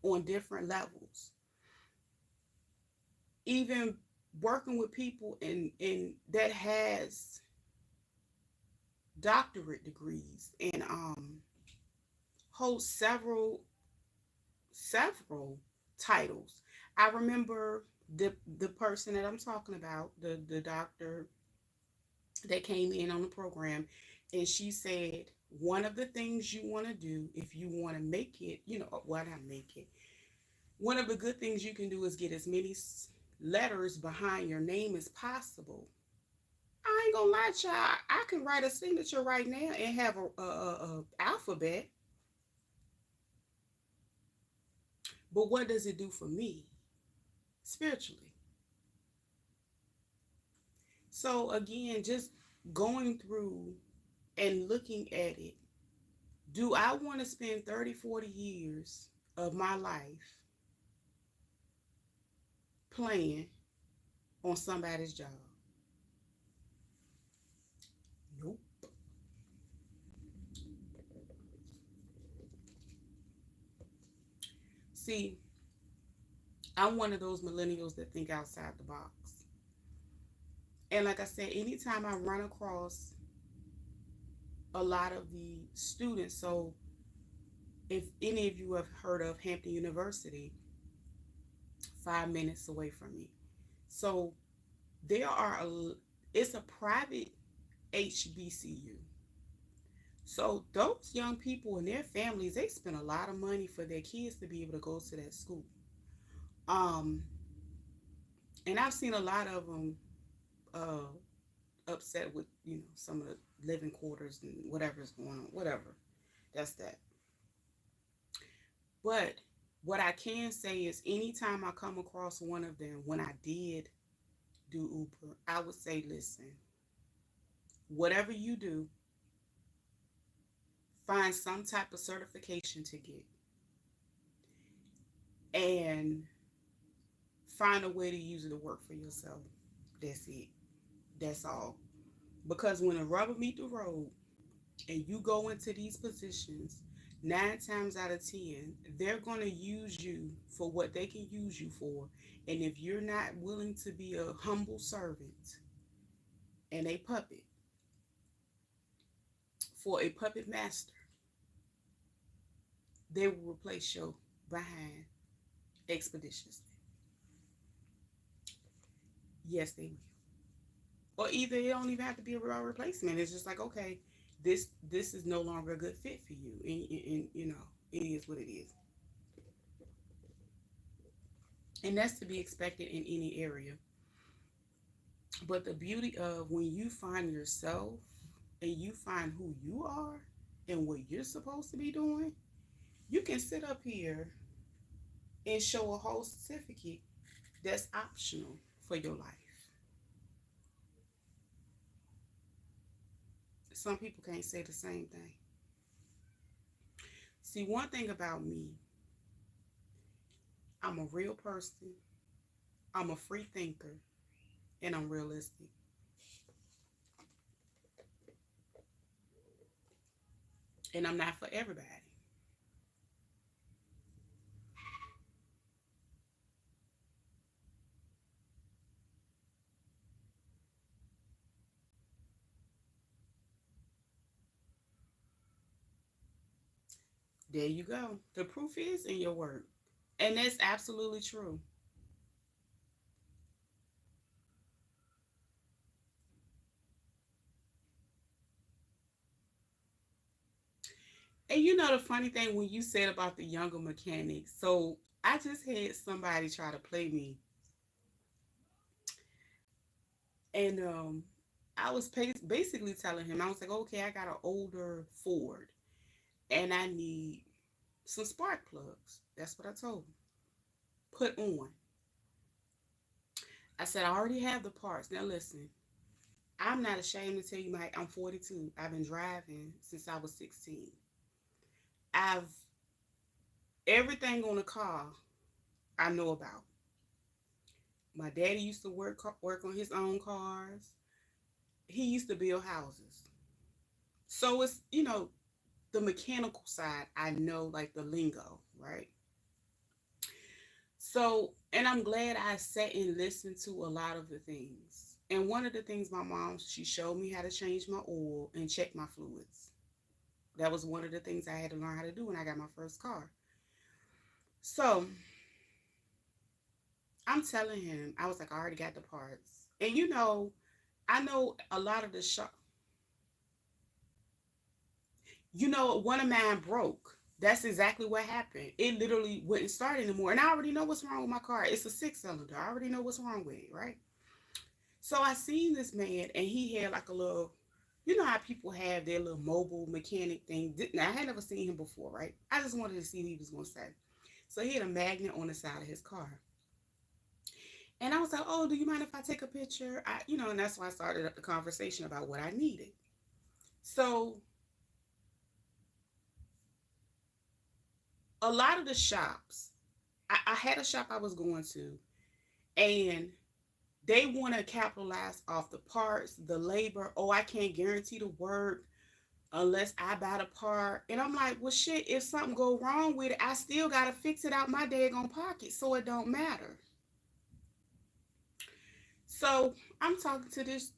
on different levels, even working with people in that has doctorate degrees and holds several titles. I remember the person that I'm talking about, the doctor that came in on the program, and she said one of the things you want to do if you want to make it, why not make it? One of the good things you can do is get as many letters behind your name as possible, I ain't gonna lie, child. I can write a signature right now and have a alphabet, but what does it do for me spiritually? So again, just going through and looking at it, do I want to spend 30, 40 years of my life playing on somebody's job? Nope. See, I'm one of those millennials that think outside the box. And like I said, anytime I run across a lot of the students, so if any of you have heard of Hampton University, 5 minutes away from me. So there are it's a private HBCU. So those young people and their families, they spend a lot of money for their kids to be able to go to that school. Um, and I've seen a lot of them uh, upset with some of the living quarters and whatever's going on. Whatever, that's that. But what I can say is, anytime I come across one of them, when I did do Uber, I would say, listen, whatever you do, find some type of certification to get and find a way to use it to work for yourself. That's it. That's all. Because when a rubber meet the road and you go into these positions, 9 times out of 10, they're going to use you for what they can use you for. And if you're not willing to be a humble servant and a puppet for a puppet master, they will replace your behind expeditiously. Yes, they will. Or either it don't even have to be a real replacement. It's just like, okay, this is no longer a good fit for you, and it is what it is, and that's to be expected in any area. But the beauty of when you find yourself and you find who you are and what you're supposed to be doing, you can sit up here and show a whole certificate that's optional for your life. Some people can't say the same thing. See, one thing about me, I'm a real person, I'm a free thinker, and I'm realistic. And I'm not for everybody. There you go. The proof is in your work. And that's absolutely true. And the funny thing when you said about the younger mechanics, so I just had somebody try to play me, and I was basically telling him, I was like, okay, I got an older Ford, and I need some spark plugs. That's what I told him. Put on. I said, I already have the parts. Now listen, I'm not ashamed to tell you, Mike, I'm 42. I've been driving since I was 16. I've everything on a car I know about. My daddy used to work on his own cars. He used to build houses. So it's, the mechanical side, I know like the lingo, right? So, and I'm glad I sat and listened to a lot of the things. And one of the things my mom, she showed me how to change my oil and check my fluids. That was one of the things I had to learn how to do when I got my first car. So I'm telling him, I was like, I already got the parts. And I know a lot of the shop. One of mine broke. That's exactly what happened. It literally wouldn't start anymore. And I already know what's wrong with my car. It's a 6-cylinder. I already know what's wrong with it, right? So I seen this man, and he had like a little, you know how people have their little mobile mechanic thing. Now I had never seen him before, right? I just wanted to see what he was gonna say. So he had a magnet on the side of his car, and I was like, "Oh, do you mind if I take a picture?" And that's why I started up the conversation about what I needed. So a lot of the shops, I had a shop I was going to, and they want to capitalize off the parts, the labor. Oh, I can't guarantee the work unless I buy the part. And I'm like, well, shit, if something go wrong with it, I still got to fix it out my daggone pocket, so it don't matter. So I'm talking to this,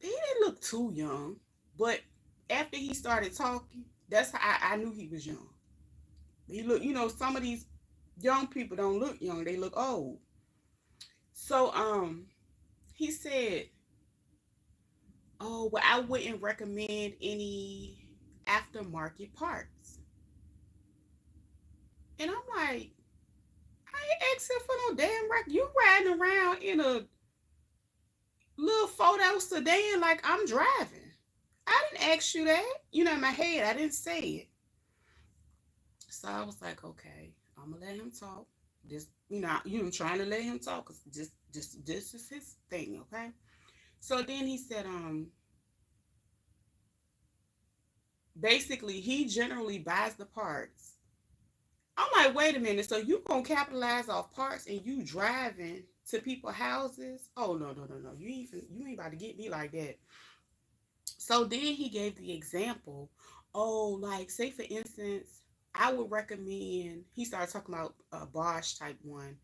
he didn't look too young, but after he started talking, that's how I knew he was young. He looked, some of these young people don't look young, they look old. So he said, "Oh, well, I wouldn't recommend any aftermarket parts." And I'm like, I ain't asking for no damn wreck. You riding around in a little photo sedan like I'm driving. I didn't ask you that. In my head, I didn't say it. So I was like, okay, I'm gonna let him talk. Just, I'm trying to let him talk, cause just this is his thing, okay? So then he said, basically he generally buys the parts. I'm like, wait a minute. So you gonna capitalize off parts and you driving to people's houses? Oh, no, no, no, no. You ain't about to get me like that. So then he gave the example. Oh, like say for instance, I would recommend. He started talking about a Bosch type one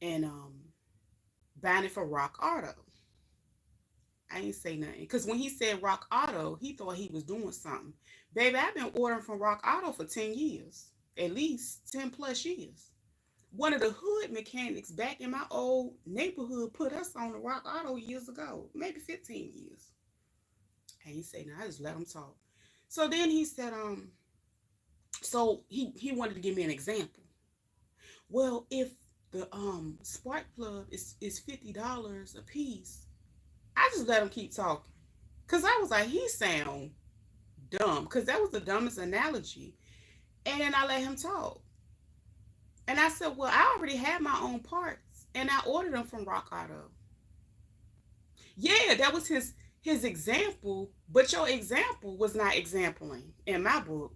and buying it for Rock Auto. I ain't say nothing because when he said Rock Auto, he thought he was doing something. Baby, I've been ordering from Rock Auto for 10 years, at least 10 plus years. One of the hood mechanics back in my old neighborhood put us on the Rock Auto years ago, maybe 15 years. And he said, "No, I just let him talk." So then he said, so he wanted to give me an example. Well, if the spark plug is $50 a piece, I just let him keep talking. Cause I was like, he sound dumb. Cause that was the dumbest analogy. And then I let him talk. And I said, well, I already have my own parts, and I ordered them from Rock Auto. Yeah, that was his example, but your example was not exempling in my book.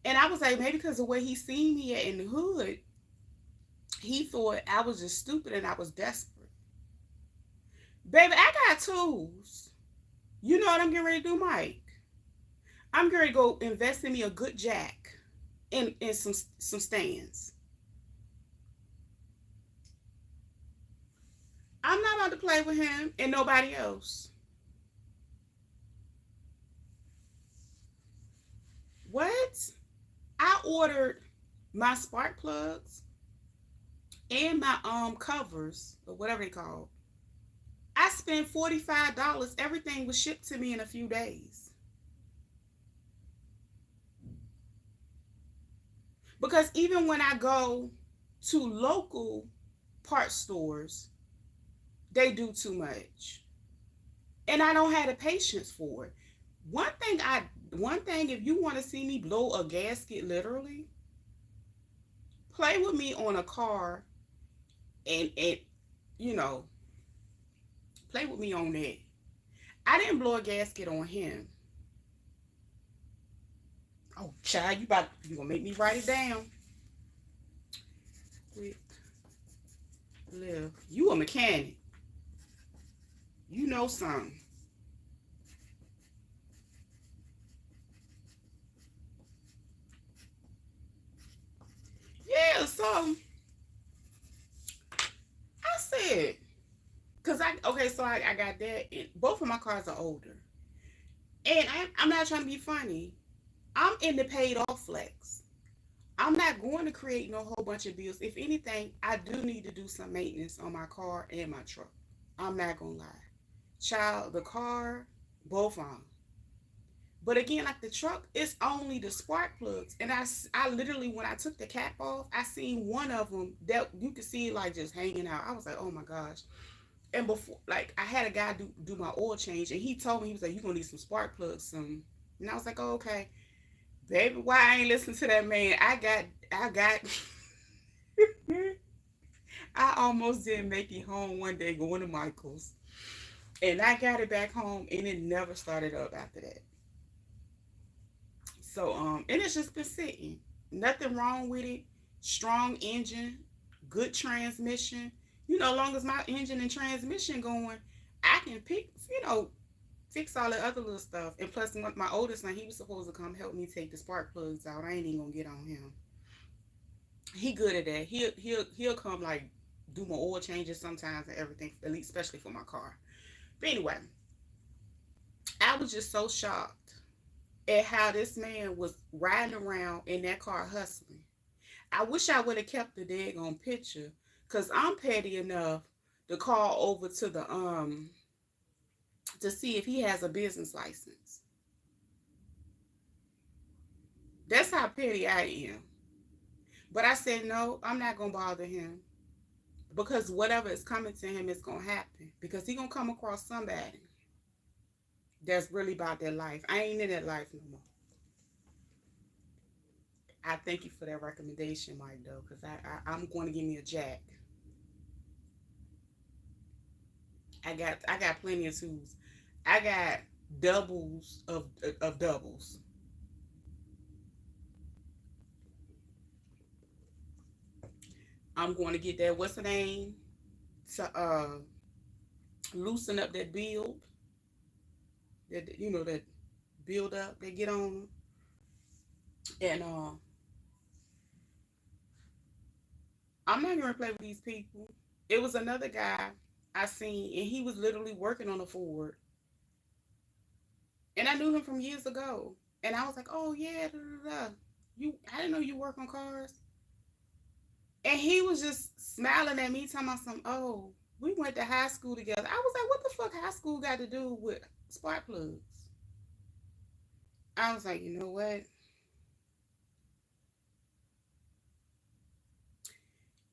And I was like, maybe because of the way he seen me in the hood, he thought I was just stupid and I was desperate. Baby, I got tools. You know what I'm getting ready to do, Mike? I'm going to go invest in me a good jack and some stands. I'm not about to play with him and nobody else. What? I ordered my spark plugs and my covers or whatever they call. I spent $45. Everything was shipped to me in a few days. Because even when I go to local part stores, they do too much. And I don't have the patience for it. One thing if you want to see me blow a gasket literally, play with me on a car and you know, play with me on that. I didn't blow a gasket on him. Oh, child, you gonna make me write it down. Quick live. You a mechanic. You know something. Yeah, so I said, cause I got that. And both of my cars are older, and I'm not trying to be funny. I'm in the paid off flex. I'm not going to create no whole bunch of bills. If anything, I do need to do some maintenance on my car and my truck. I'm not gonna lie. Child, the car, both of them. But again, like the truck, it's only the spark plugs. And I literally, when I took the cap off, I seen one of them that you could see like just hanging out. I was like, oh my gosh. And before, like, I had a guy do my oil change, and he told me, he was like, "You gonna need some spark plugs soon." And I was like, "Oh, okay, baby. Why I ain't listen to that man? I got. I almost didn't make it home one day going to Michael's, and I got it back home, and it never started up after that. So and it's just been sitting. Nothing wrong with it. Strong engine, good transmission. You know, as long as my engine and transmission going, I can pick. Fix all the other little stuff. And plus, my oldest son, he was supposed to come help me take the spark plugs out. I ain't even gonna get on him. He good at that. He'll come like do my oil changes sometimes and everything, at least especially for my car. But anyway, I was just so shocked at how this man was riding around in that car hustling. I wish I would have kept the daggone picture, cause I'm petty enough to call over to see if he has a business license. That's how petty I am. But I said no, I'm not gonna bother him, because whatever is coming to him is gonna happen, because he gonna come across somebody that's really about that life. I ain't in that life no more. I thank you for that recommendation, Mike, though, because I'm going to give me a jack. I got plenty of tools. I got doubles of doubles. I'm going to get that, what's the name, to loosen up that build, that build up they get on, and I'm not gonna play with these people. It was another guy I seen, and he was literally working on a Ford, and I knew him from years ago. And I was like, "Oh yeah, da, da, da. I didn't know you work on cars." And he was just smiling at me, talking about some, "Oh, we went to high school together." I was like, "What the fuck high school got to do with spark plugs?" I was like, "You know what?"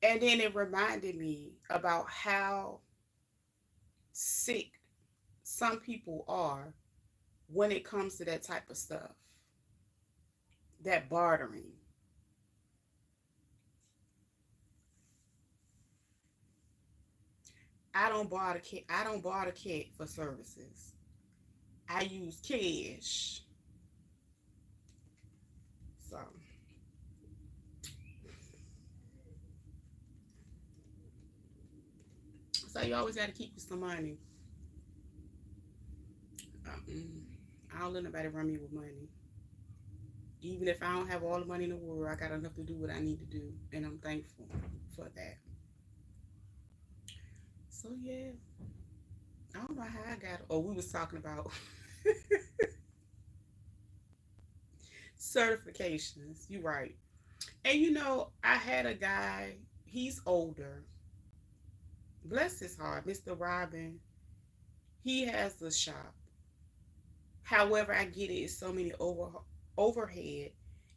And then it reminded me about how sick some people are when it comes to that type of stuff, that bartering. I don't barter cat for services. I use cash. So you always got to keep you some money. Um, I don't let nobody run me with money. Even if I don't have all the money in the world, I got enough to do what I need to do, and I'm thankful for that. So yeah, I don't know how I got. Oh, we was talking about certifications. You right. And I had a guy. He's older. Bless his heart, Mr. Robin. He has a shop. However, I get it. It's so many overhead,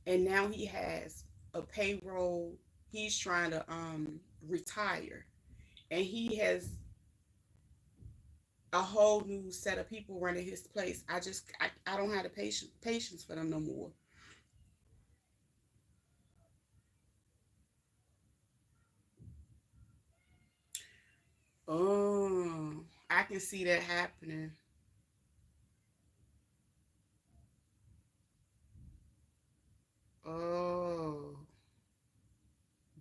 and now he has a payroll. He's trying to retire, and he has a whole new set of people running his place. I don't have the patience for them no more. Oh, I can see that happening. Oh,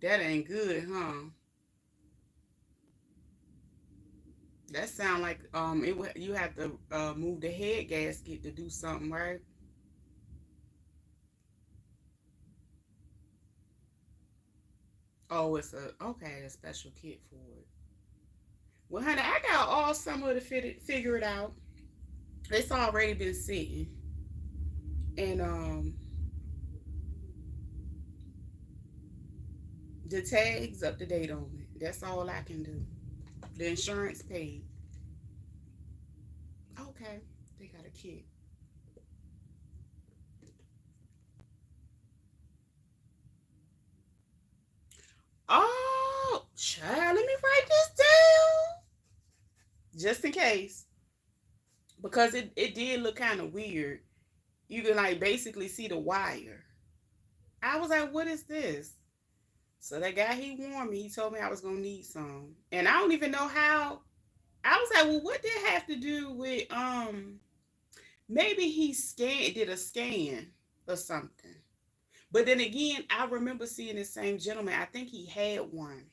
that ain't good, huh? That sound like you have to move the head gasket to do something, right? Oh, it's a special kit for it. Well, honey, I got all summer to figure it out. It's already been sitting, and the tags up to date on it. That's all I can do. The insurance paid. Okay, they got a kit. Oh, child, let me write this down. just in case, because it did look kind of weird. You can like basically see the wire. I was like, what is this? So that guy, he warned me. He told me I was gonna need some, and I don't even know how. I was like, well, what did it have to do with maybe he did a scan or something. But then again, I remember seeing the same gentleman. I think he had one.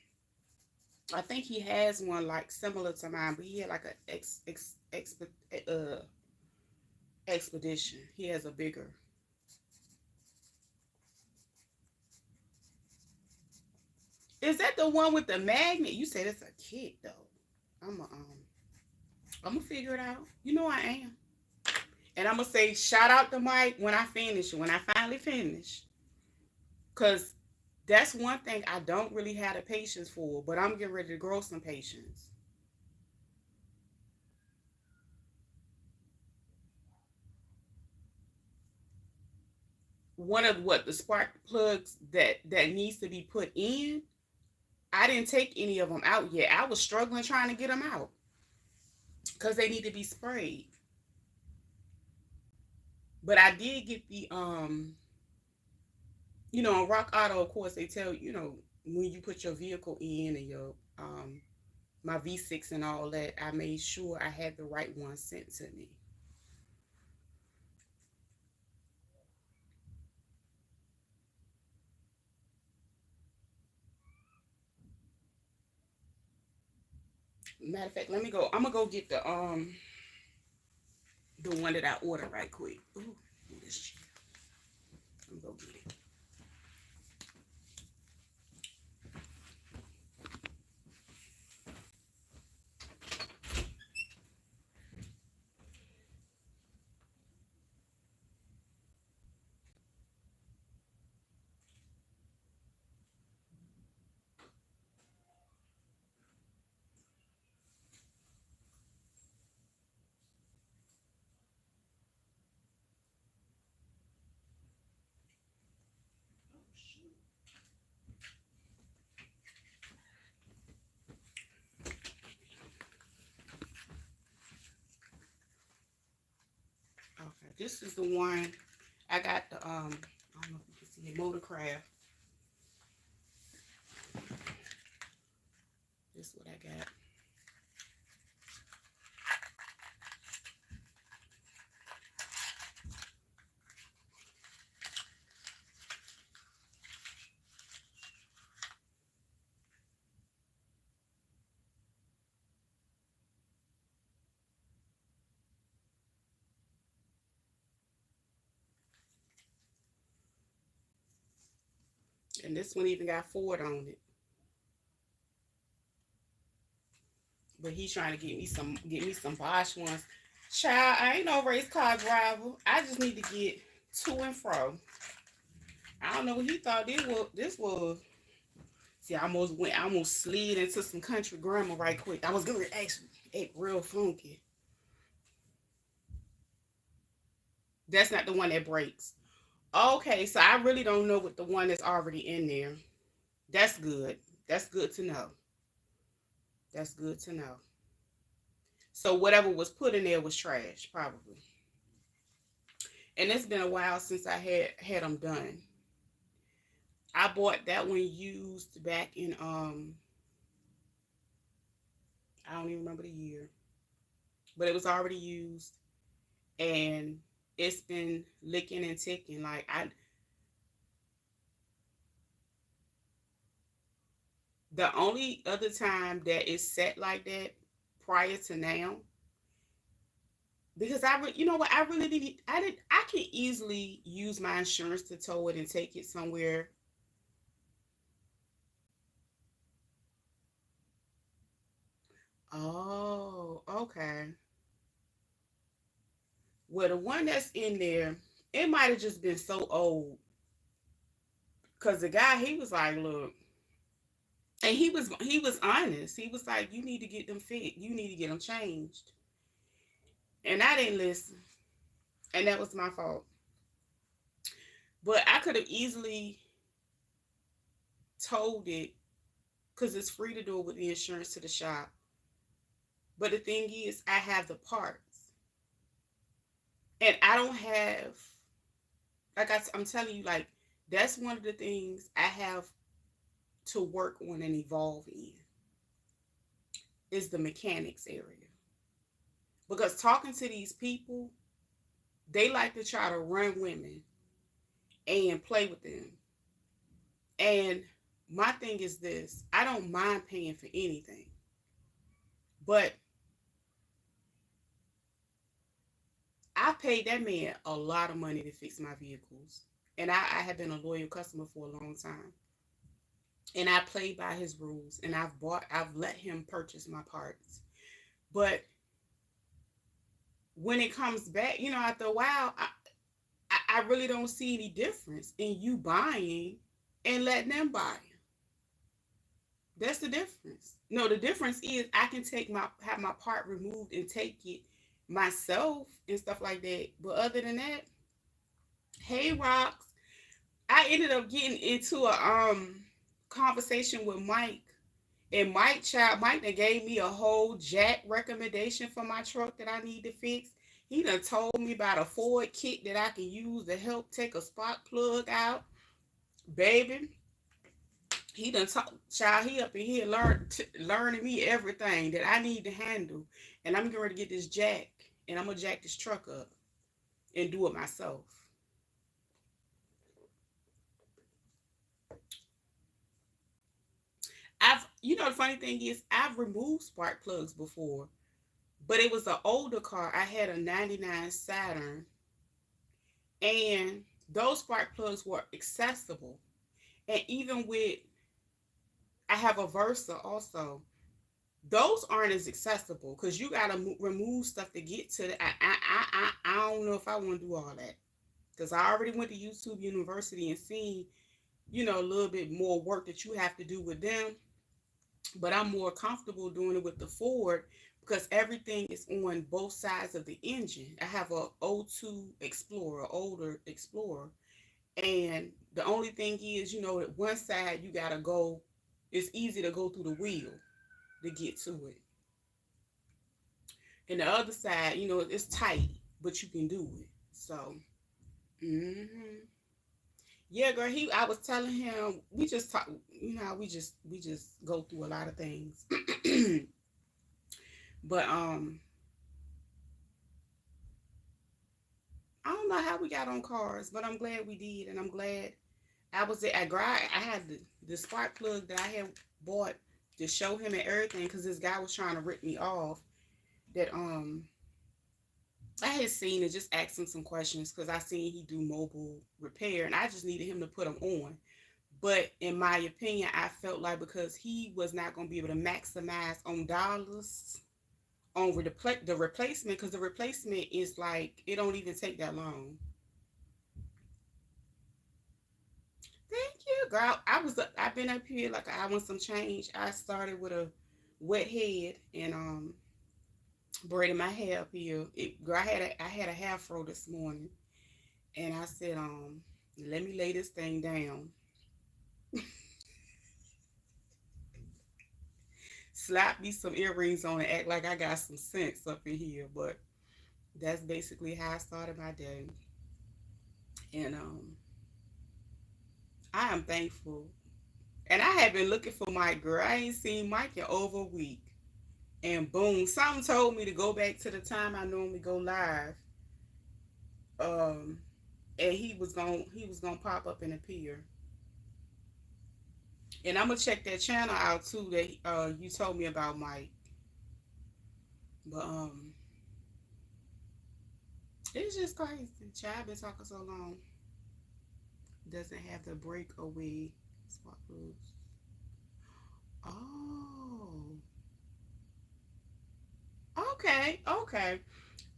I think he has one like similar to mine, but he had like a uh, expedition. He has a bigger. Is that the one with the magnet? You said it's a kit though. I'm gonna figure it out. You know I am. And I'm gonna say shout out to Mike when I finish. When I finally finish, cause that's one thing I don't really have the patience for. But I'm getting ready to grow some patience. One of what the spark plugs that needs to be put in. I didn't take any of them out yet. I was struggling trying to get them out because they need to be sprayed. But I did get the on Rock Auto, of course, they tell when you put your vehicle in and your my V6 and all that, I made sure I had the right one sent to me. Matter of fact, let me go. I'm gonna go get the one that I ordered right quick. Ooh, this shit. I'm gonna go get it. Okay, this is the one I got. The I don't know if you can see it, Motorcraft. This is what I got. And this one even got Ford on it. But he's trying to get me some Bosch ones. Child, I ain't no race car driver. I just need to get to and fro. I don't know what he thought this was. See, I almost slid into some country grammar right quick. I was gonna actually act real funky. That's not the one that breaks. Okay, so I really don't know what the one that's already in there. That's good. That's good to know. That's good to know. So whatever was put in there was trash, probably. And it's been a while since I had them done. I bought that one used back in I don't even remember the year, but it was already used, and it's been licking and ticking. Like the only other time that it's set like that prior to now, because you know what, I really didn't. I can easily use my insurance to tow it and take it somewhere. Oh, okay. Well, the one that's in there, it might have just been so old. Cause the guy, he was like, look, and he was honest. He was like, you need to get them fit. You need to get them changed. And I didn't listen, and that was my fault. But I could have easily told it, cause it's free to do it with the insurance to the shop. But the thing is, I have the parts, and I don't have, like I'm telling you, like that's one of the things I have to work on and evolve in is the mechanics area. Because talking to these people, they like to try to run women and play with them. And my thing is this, I don't mind paying for anything. But I paid that man a lot of money to fix my vehicles. And I have been a loyal customer for a long time. And I play by his rules. And I've let him purchase my parts. But when it comes back, after a while, I really don't see any difference in you buying and letting them buy. That's the difference. No, the difference is I can have my part removed and take it myself and stuff like that. But other than that, hey rocks, I ended up getting into a conversation with Mike. And Mike that gave me a whole jack recommendation for my truck that I need to fix. He done told me about a Ford kit that I can use to help take a spark plug out. Baby, he done talk, child, he up in here learning me everything that I need to handle. And I'm getting ready to get this jack. And I'm going to jack this truck up and do it myself. The funny thing is, I've removed spark plugs before, but it was an older car. I had a 99 Saturn, and those spark plugs were accessible. And even with, I have a Versa also. Those aren't as accessible because you gotta remove stuff to get to the. I don't know if I want to do all that because I already went to YouTube University and seen a little bit more work that you have to do with them. But I'm more comfortable doing it with the Ford because everything is on both sides of the engine. I have a '02 Explorer, older Explorer, and the only thing is, at one side you gotta go. It's easy to go through the wheel to get to it, and the other side, it's tight, but you can do it. So, mm-hmm. Yeah, girl. I was telling him we just talk. We just go through a lot of things. But I don't know how we got on cars, but I'm glad we did, and I'm glad I was there. I had the spark plug that I had bought to show him and everything because this guy was trying to rip me off. That I had seen and just asked him some questions because I seen he do mobile repair, and I just needed him to put them on. But in my opinion, I felt like because he was not going to be able to maximize on dollars on the replacement, because the replacement is like it don't even take that long. Thank you, girl. I've been up here like I want some change. I started with a wet head and braiding my hair up here. Girl, I had a hair fro this morning, and I said let me lay this thing down. Slap me some earrings on and act like I got some sense up in here. But that's basically how I started my day. And I am thankful. And I had been looking for Mike, girl. I ain't seen Mike in over a week. And boom, something told me to go back to the time I normally go live. Um, and he was gonna pop up and appear. And I'm gonna check that channel out too that you told me about, Mike. But it's just crazy. Child been talking so long. Doesn't have the breakaway spot rules. Oh, okay, okay.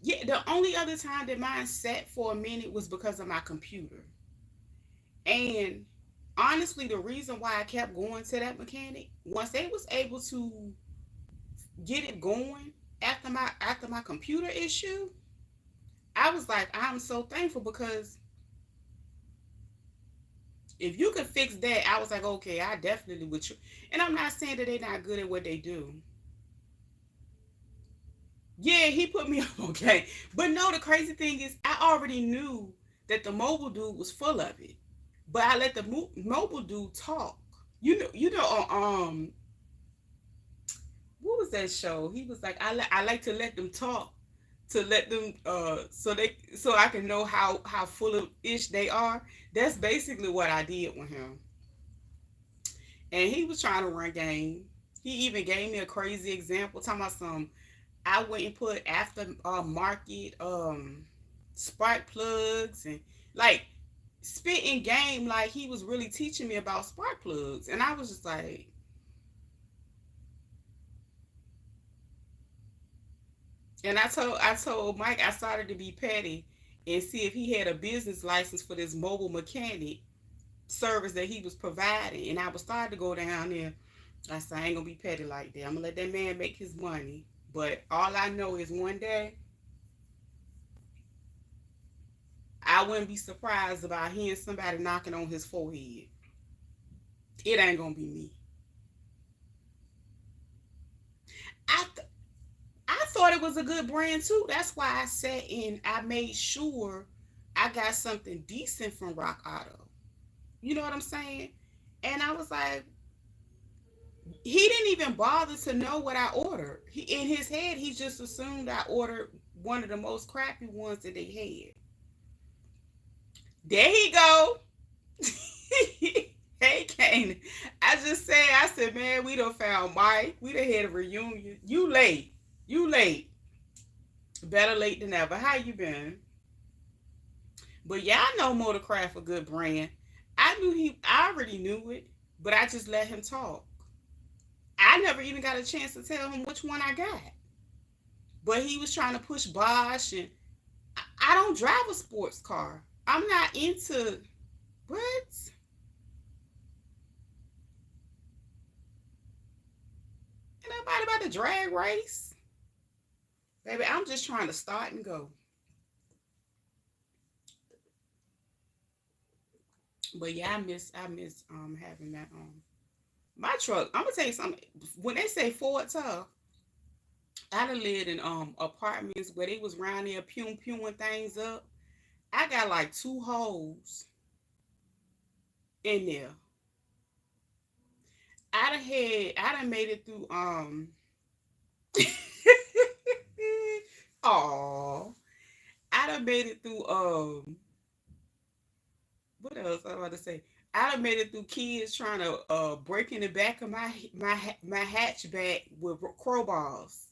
Yeah, the only other time that mine sat for a minute was because of my computer. And honestly, the reason why I kept going to that mechanic, once they was able to get it going after my computer issue, I was like, I'm so thankful because if you could fix that, I was like, okay, I definitely would. And I'm not saying that they're not good at what they do, Yeah, he put me up on game. But no, the crazy thing is, I already knew that the mobile dude was full of it. But I let the mobile dude talk. What was that show? He was like, I like to let them talk, to let them so I can know how full of ish they are. That's basically what I did with him. And he was trying to run game. He even gave me a crazy example, talking about some. I went and put after market spark plugs and like spitting game like he was really teaching me about spark plugs, and I was just like, and I told Mike I started to be petty and see if he had a business license for this mobile mechanic service that he was providing, and I was starting to go down there. I said I ain't gonna be petty like that. I'm gonna let that man make his money. But all I know is one day I wouldn't be surprised about hearing somebody knocking on his forehead. It ain't gonna be me. I th- I thought it was a good brand too. That's why I sat in. I made sure I got something decent from Rock Auto. You know what I'm saying? And I was like, he didn't even bother to know what I ordered. He in his head, he just assumed I ordered one of the most crappy ones that they had. There he go. Hey, Kane. I said, man, we done found Mike. We done had a reunion. You late. You late. Better late than ever. How you been? But yeah, I know Motorcraft a good brand. I already knew it, but I just let him talk. I never even got a chance to tell him which one I got. But he was trying to push Bosch, and I don't drive a sports car. I'm not into what? Ain't nobody about to drag race. Baby, I'm just trying to start and go. But yeah, I miss having that my truck. I'm gonna tell you something. When they say Ford tough, I done lived in apartments where they was around there pewing pewing things up. I got like two holes in there. I done made it through oh, I done made it through what else I about to say? I done made it through kids trying to break in the back of my hatchback with crowbars.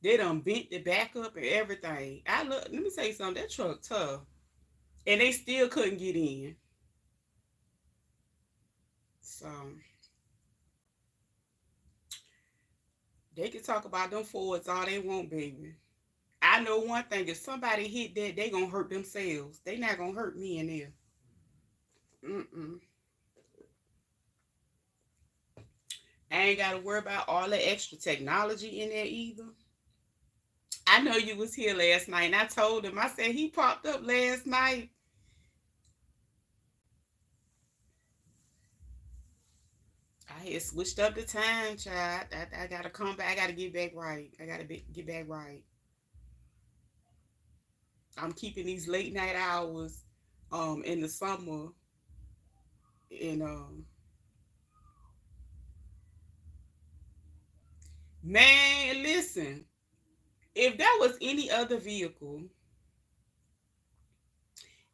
They done bent the back up and everything. Let me tell you something. That truck tough, and they still couldn't get in. So they can talk about them Fords all they want, baby. I know one thing: if somebody hit that, they gonna hurt themselves. They not gonna hurt me in there. Mm-mm. I ain't gotta worry about all the extra technology in there either. I know you was here last night, and I told him. I said he popped up last night. I had switched up the time, child. I gotta come back. I gotta get back right. Get back right. I'm keeping these late night hours, in the summer, and man, listen. If that was any other vehicle,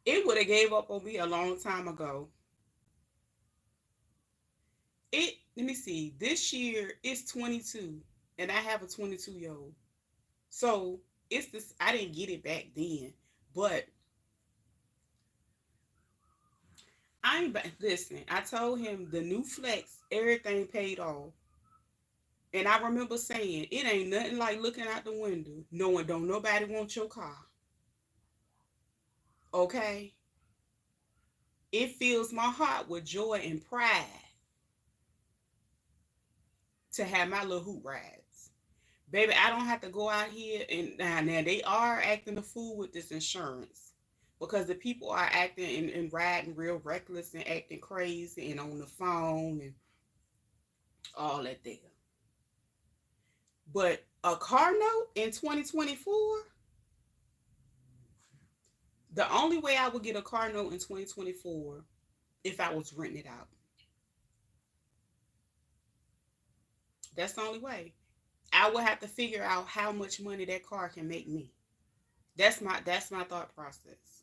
it would have gave up on me a long time ago. Let me see. This year it's 22, and I have a 22-year old. So it's this. I didn't get it back then, but I ain't. Listen, I told him the new flex, everything paid off. And I remember saying, it ain't nothing like looking out the window, knowing don't nobody want your car. Okay? It fills my heart with joy and pride to have my little hoop rides. Baby, I don't have to go out here and now they are acting the fool with this insurance. Because the people are acting and riding real reckless and acting crazy and on the phone and all that there. But A car note in 2024? The only way I would get a car note in 2024 if I was renting it out. That's the only way. I would have to figure out how much money that car can make me. That's my thought process.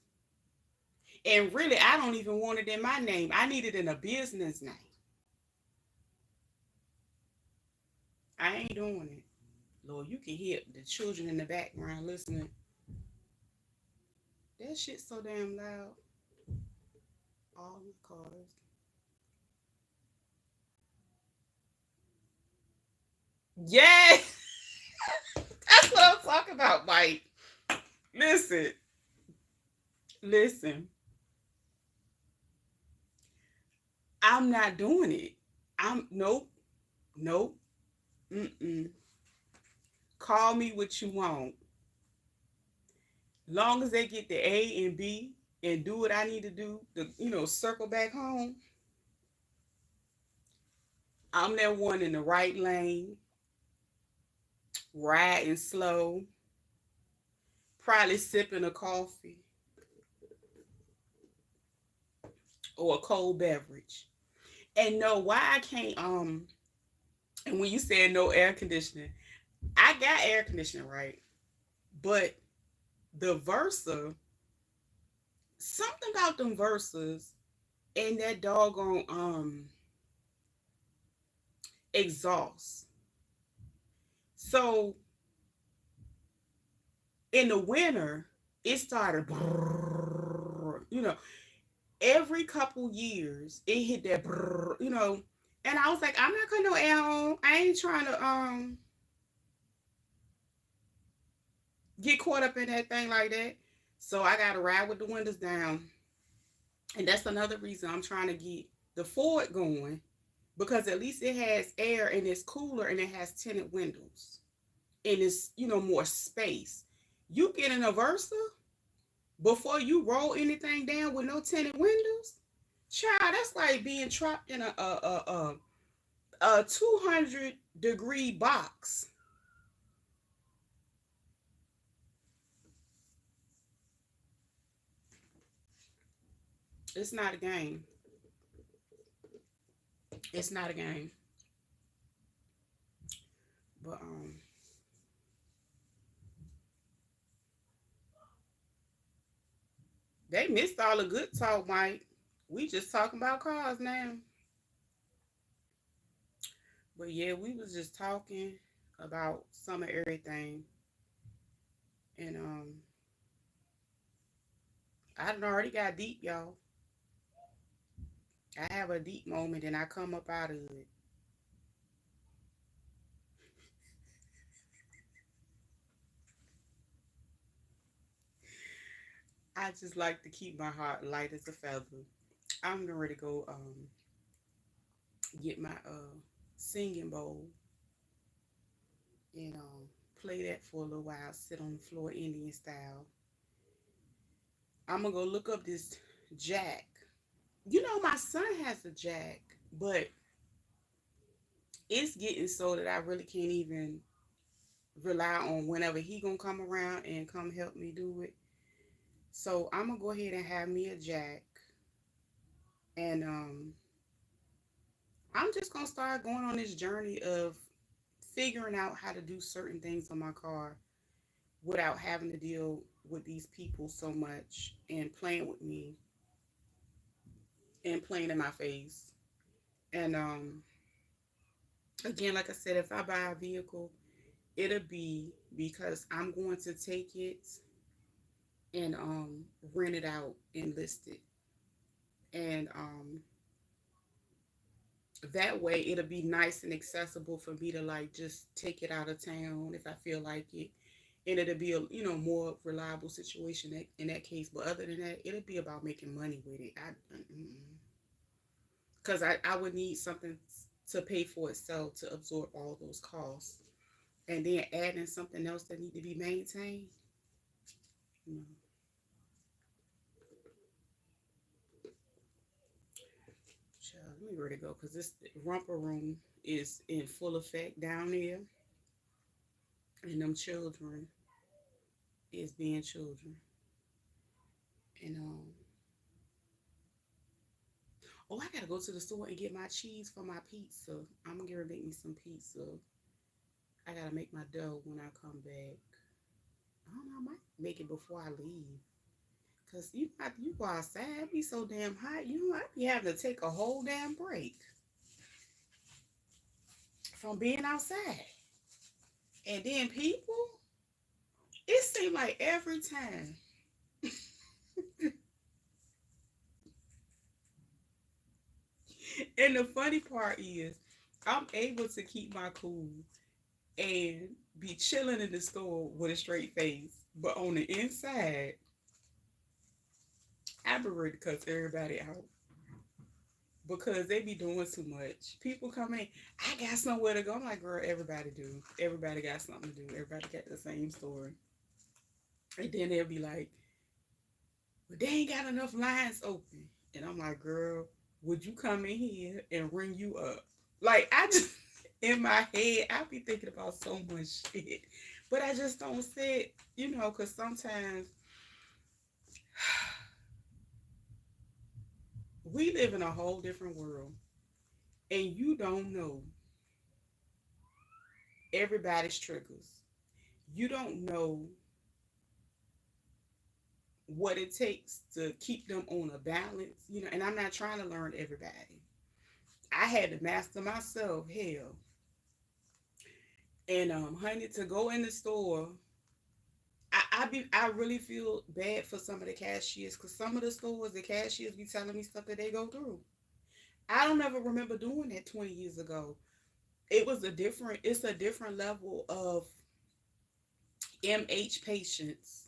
And really, I don't even want it in my name. I need it in a business name. I ain't doing it. Lord, you can hear the children in the background listening. That shit's so damn loud. All the cars. Yes, that's what I'm talking about, Mike. Listen, listen. I'm not doing it. I'm nope, nope. Mm-mm. Call me what you want. Long as they get the A and B and do what I need to do to, circle back home, I'm that one in the right lane, riding slow, probably sipping a coffee or a cold beverage. And no, why I can't and when you said no air conditioning, I got air conditioning, right? But the Versa, something about them Versas and that doggone exhaust. So in the winter, it started, every couple years it hit that, and I was like, I'm not gonna no air on. I ain't trying to get caught up in that thing like that. So I gotta ride with the windows down, and that's another reason I'm trying to get the Ford going because at least it has air and it's cooler and it has tinted windows and it's more space. You get in a Versa before you roll anything down with no tinted windows, child, that's like being trapped in a 200-degree box. It's not a game. It's not a game. But they missed all the good talk, Mike. We just talking about cars now. But yeah, we was just talking about some of everything. And I done already got deep, y'all. I have a deep moment and I come up out of it. I just like to keep my heart light as a feather. I'm getting ready to go get my singing bowl and play that for a little while, sit on the floor Indian style. I'm gonna go look up this jack. My son has a jack, but it's getting so that I really can't even rely on whenever he gonna come around and come help me do it. So I'm gonna go ahead and have me a jack, and I'm just gonna start going on this journey of figuring out how to do certain things on my car without having to deal with these people so much and playing with me and playing in my face. And again, like I said, if I buy a vehicle, it'll be because I'm going to take it and rent it out and list it. And that way it'll be nice and accessible for me to like just take it out of town if I feel like it. And it'll be a more reliable situation in that case. But other than that, it'll be about making money with it. Because I would need something to pay for itself to absorb all those costs, and then adding something else that need to be maintained. You know. Child, let me ready to go because this romper room is in full effect down there. and them children is being children. And oh, I gotta go to the store and get my cheese for my pizza. I'm gonna make me some pizza. I gotta make my dough when I come back. I don't know, I might make it before I leave. Cause you go outside, it be so damn hot. You know, I be having to take a whole damn break from being outside. And then people, it seems like every time. And the funny part is, I'm able to keep my cool and be chilling in the store with a straight face. But on the inside, I be ready to cuss everybody out because they be doing too much. People come in, I got somewhere to go. I'm like, girl, everybody do. Everybody got something to do. Everybody got the same story. And then they'll be like, but they ain't got enough lines open. And I'm like, girl, would you come in here and ring you up? Like, I just, in my head, I be thinking about so much shit. But I just don't say it, because sometimes we live in a whole different world. And you don't know everybody's triggers. You don't know what it takes to keep them on a balance, and I'm not trying to learn everybody. I had to master myself, hell. And honey, to go in the store, I really feel bad for some of the cashiers because some of the stores, the cashiers be telling me stuff that they go through. I don't ever remember doing that 20 years ago. It's a different level of MH patients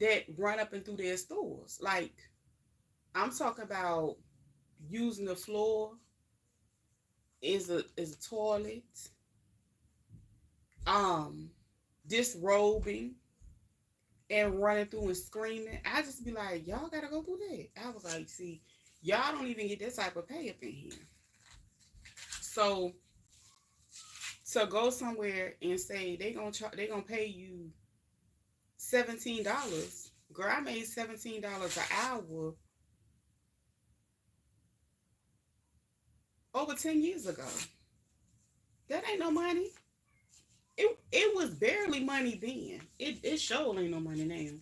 that run up and through their stores. Like, I'm talking about using the floor is a toilet, um, disrobing and running through and screaming. I just be like, y'all gotta go through that. I was like, see, y'all don't even get that type of pay up in here. So to go somewhere and say they gonna pay you $17, girl, I made $17 an hour over 10 years ago. That ain't no money. It was barely money then. It sure ain't no money now.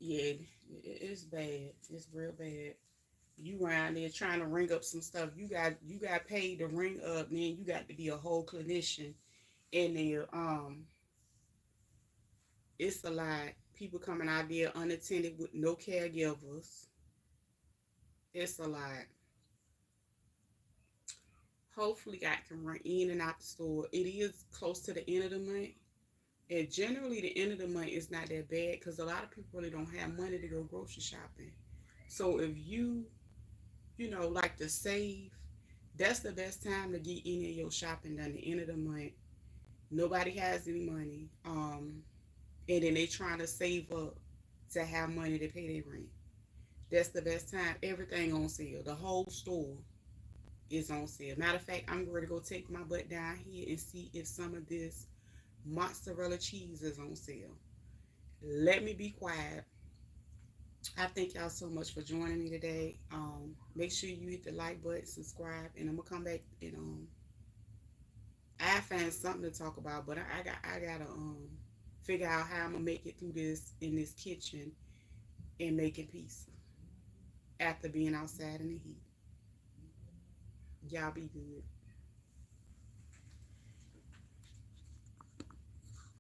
Yeah, it's bad. It's real bad. You around there trying to ring up some stuff. You got paid to ring up, man. You got to be a whole clinician in there. It's a lot. People coming out there unattended with no caregivers. It's a lot. Hopefully, I can run in and out the store. It is close to the end of the month, and generally, the end of the month is not that bad because a lot of people really don't have money to go grocery shopping. So if you like to save, that's the best time to get any of your shopping done. The end of the month, nobody has any money, and then they trying to save up to have money to pay their rent. That's the best time. Everything on sale. The whole store is on sale. Matter of fact, I'm going to go take my butt down here and see if some of this mozzarella cheese is on sale. Let me be quiet. I thank y'all so much for joining me today. Make sure you hit the like button, subscribe, and I'm gonna come back and I find something to talk about, but I gotta figure out how I'm gonna make it through this in this kitchen and making pizza after being outside in the heat. Y'all be good.